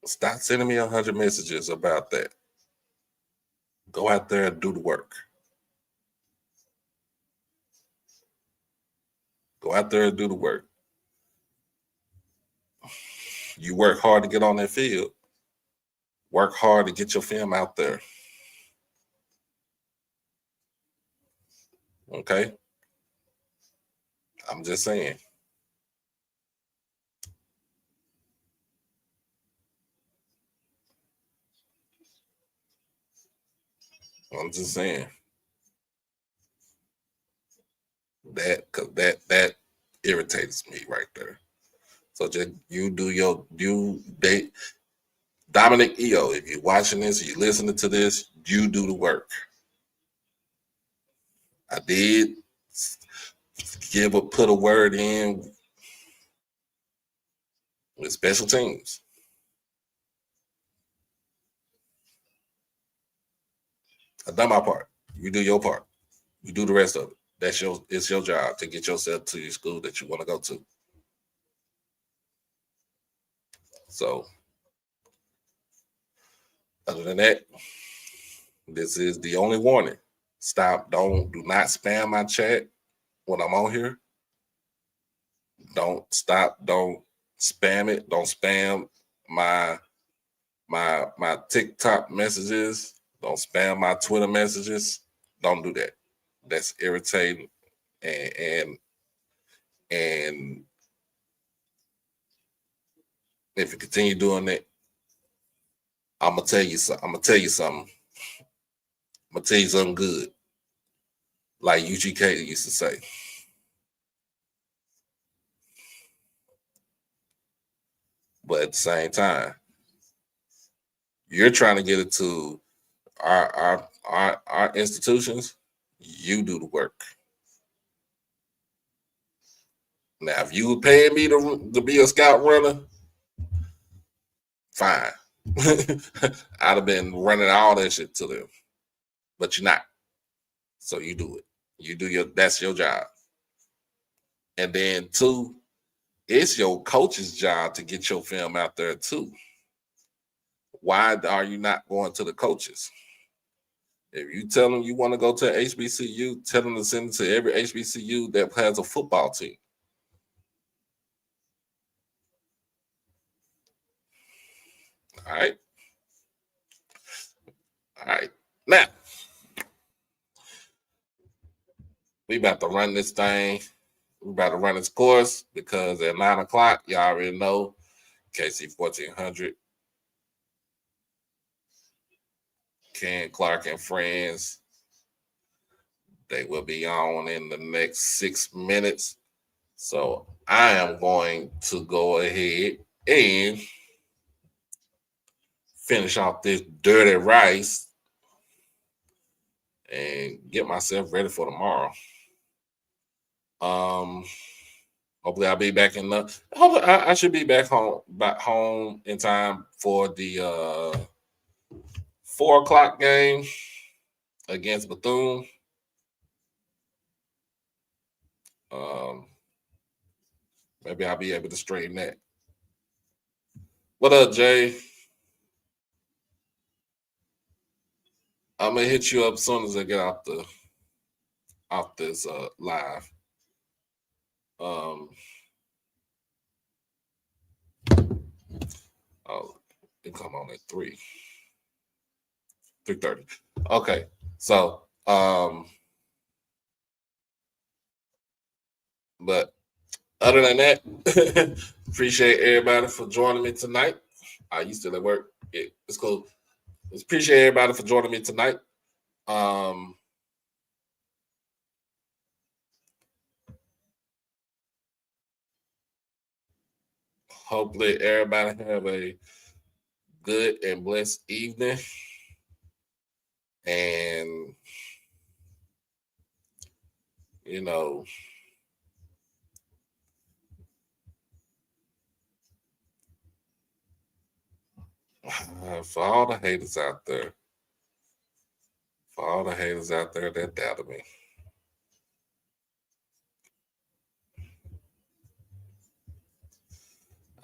Stop sending me 100 messages about that. Go out there and do the work. Go out there and do the work. You work hard to get on that field. Work hard to get your film out there. Okay? I'm just saying. I'm just saying. That irritates me right there. So just you do your Dominic EO, if you're watching this, you're listening to this, you do the work. I did put a word in with special teams. I've done my part. You do your part. You do the rest of it. It's your job to get yourself to your school that you want to go to. So, other than that, this is the only warning. Do not spam my chat when I'm on here. Don't spam it. Don't spam my TikTok messages. Don't spam my Twitter messages. Don't do that. That's irritating, and if you continue doing that, I'm gonna tell you something. I'm gonna tell you something good, like UGK used to say. But at the same time, you're trying to get it to our institutions. You do the work. Now, if you were paying me to be a scout runner, fine. I'd have been running all that shit to them. But you're not. So you do it. That's your job. And then 2, it's your coach's job to get your film out there too. Why are you not going to the coaches? If you tell them you want to go to an HBCU, tell them to send it to every HBCU that has a football team. All right. Now, we about to run this thing. We about to run its course because at 9 o'clock, y'all already know, KC 1400. Ken Clark and friends. They will be on in the next 6 minutes. So I am going to go ahead and finish off this dirty rice and get myself ready for tomorrow. Hopefully I'll be back I should be back home in time for the 4 o'clock game against Bethune. Maybe I'll be able to straighten that. What up, Jay? I'm gonna hit you up as soon as I get off this live. It come on at 3:30. Okay, so but other than that, appreciate everybody for joining me tonight. You still at work? Yeah, it's cool. Appreciate everybody for joining me tonight. Hopefully everybody have a good and blessed evening. And, for all the haters out there, that doubted me,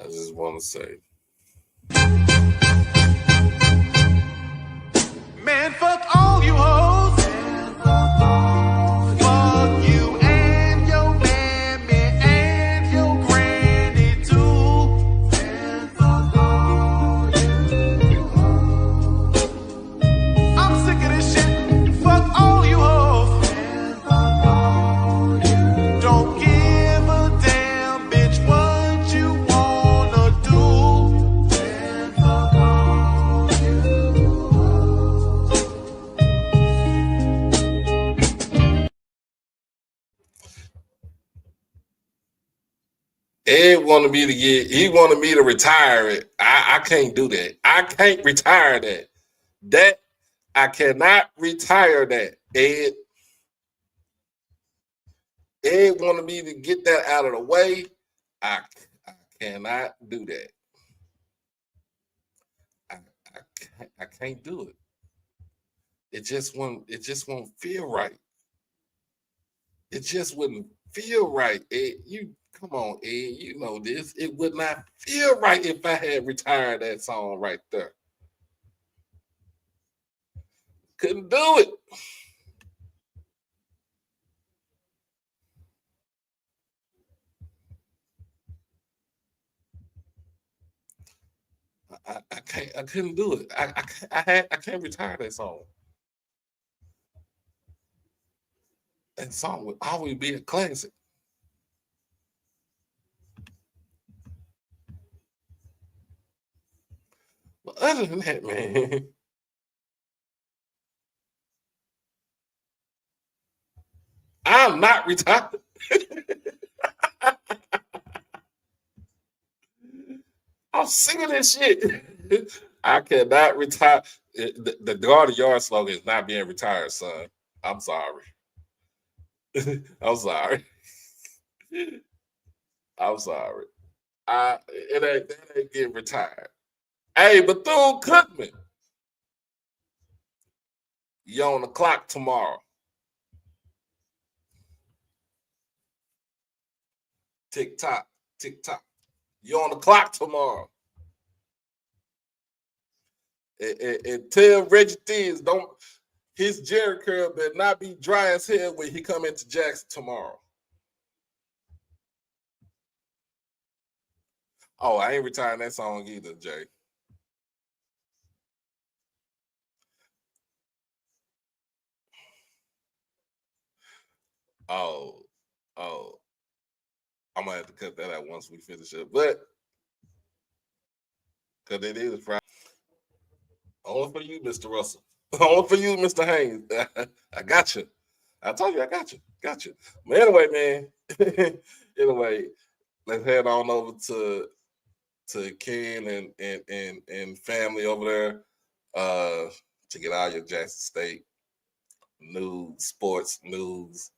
I just want to say, Man, fuck all you hoes. Fuck you and your mammy and your granny too. I'm sick of this shit. Fuck all you hoes. Don't give a damn, bitch, what you wanna do. Ed wanted me to he wanted me to retire it. I can't do that. I can't retire that. That I cannot retire that. Ed wanted me to get that out of the way. I cannot do that. I can't do it. It just won't feel right. It just wouldn't feel right. Ed, come on, Ed, you know this. It would not feel right if I had retired that song right there. Couldn't do it. I couldn't do it. I can't retire that song. That song would always be a classic. But other than that, man, I'm not retired. I'm sick of this shit. I cannot retire. The Guard Yard slogan is not being retired, son. I'm sorry. I'm sorry. I'm sorry. That ain't getting retired. Hey, Bethune-Cookman, you on the clock tomorrow. Tick tock, tick tock. You on the clock tomorrow. And tell Reggie Theus, his Jerry curl better not be dry as hell when he come into Jackson tomorrow. Oh, I ain't retiring that song either, Jay. Oh. I'm gonna have to cut that out once we finish it, but because it is Friday. Only for you, Mr. Russell. Only for you, Mr. Haynes. I got you. I told you I got you. Got you. But anyway, man. Anyway, let's head on over to Ken and family over there to get all your Jackson State news, sports news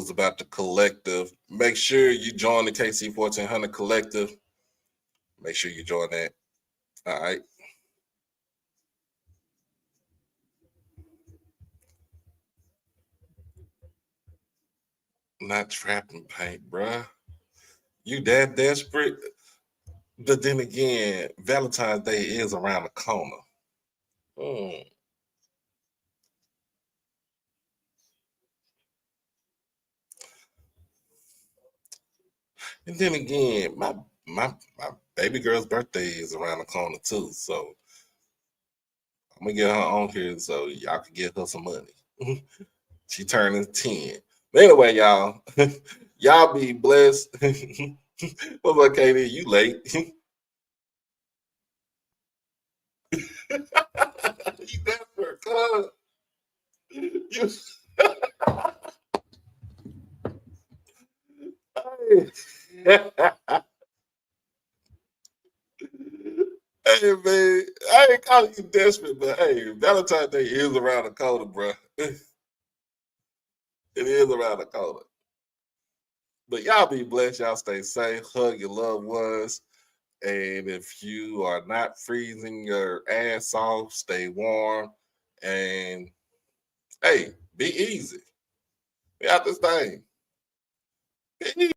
about the collective. Make sure you join the KC 1400 collective. Make sure you join that. All right. Not trapping paint, bruh. You that desperate? But then again, Valentine's Day is around the corner. And then again, my baby girl's birthday is around the corner too. So I'm gonna get her on here so y'all can get her some money. She turning 10. But anyway, y'all, y'all be blessed. What about Katie? You late? You desperate, cuz. You. Hey, man, I ain't calling you desperate, but hey, Valentine's Day is around the corner, bro. It is around the corner. But y'all be blessed. Y'all stay safe. Hug your loved ones. And if you are not freezing your ass off, stay warm. And hey, be easy. We out this thing. Be easy.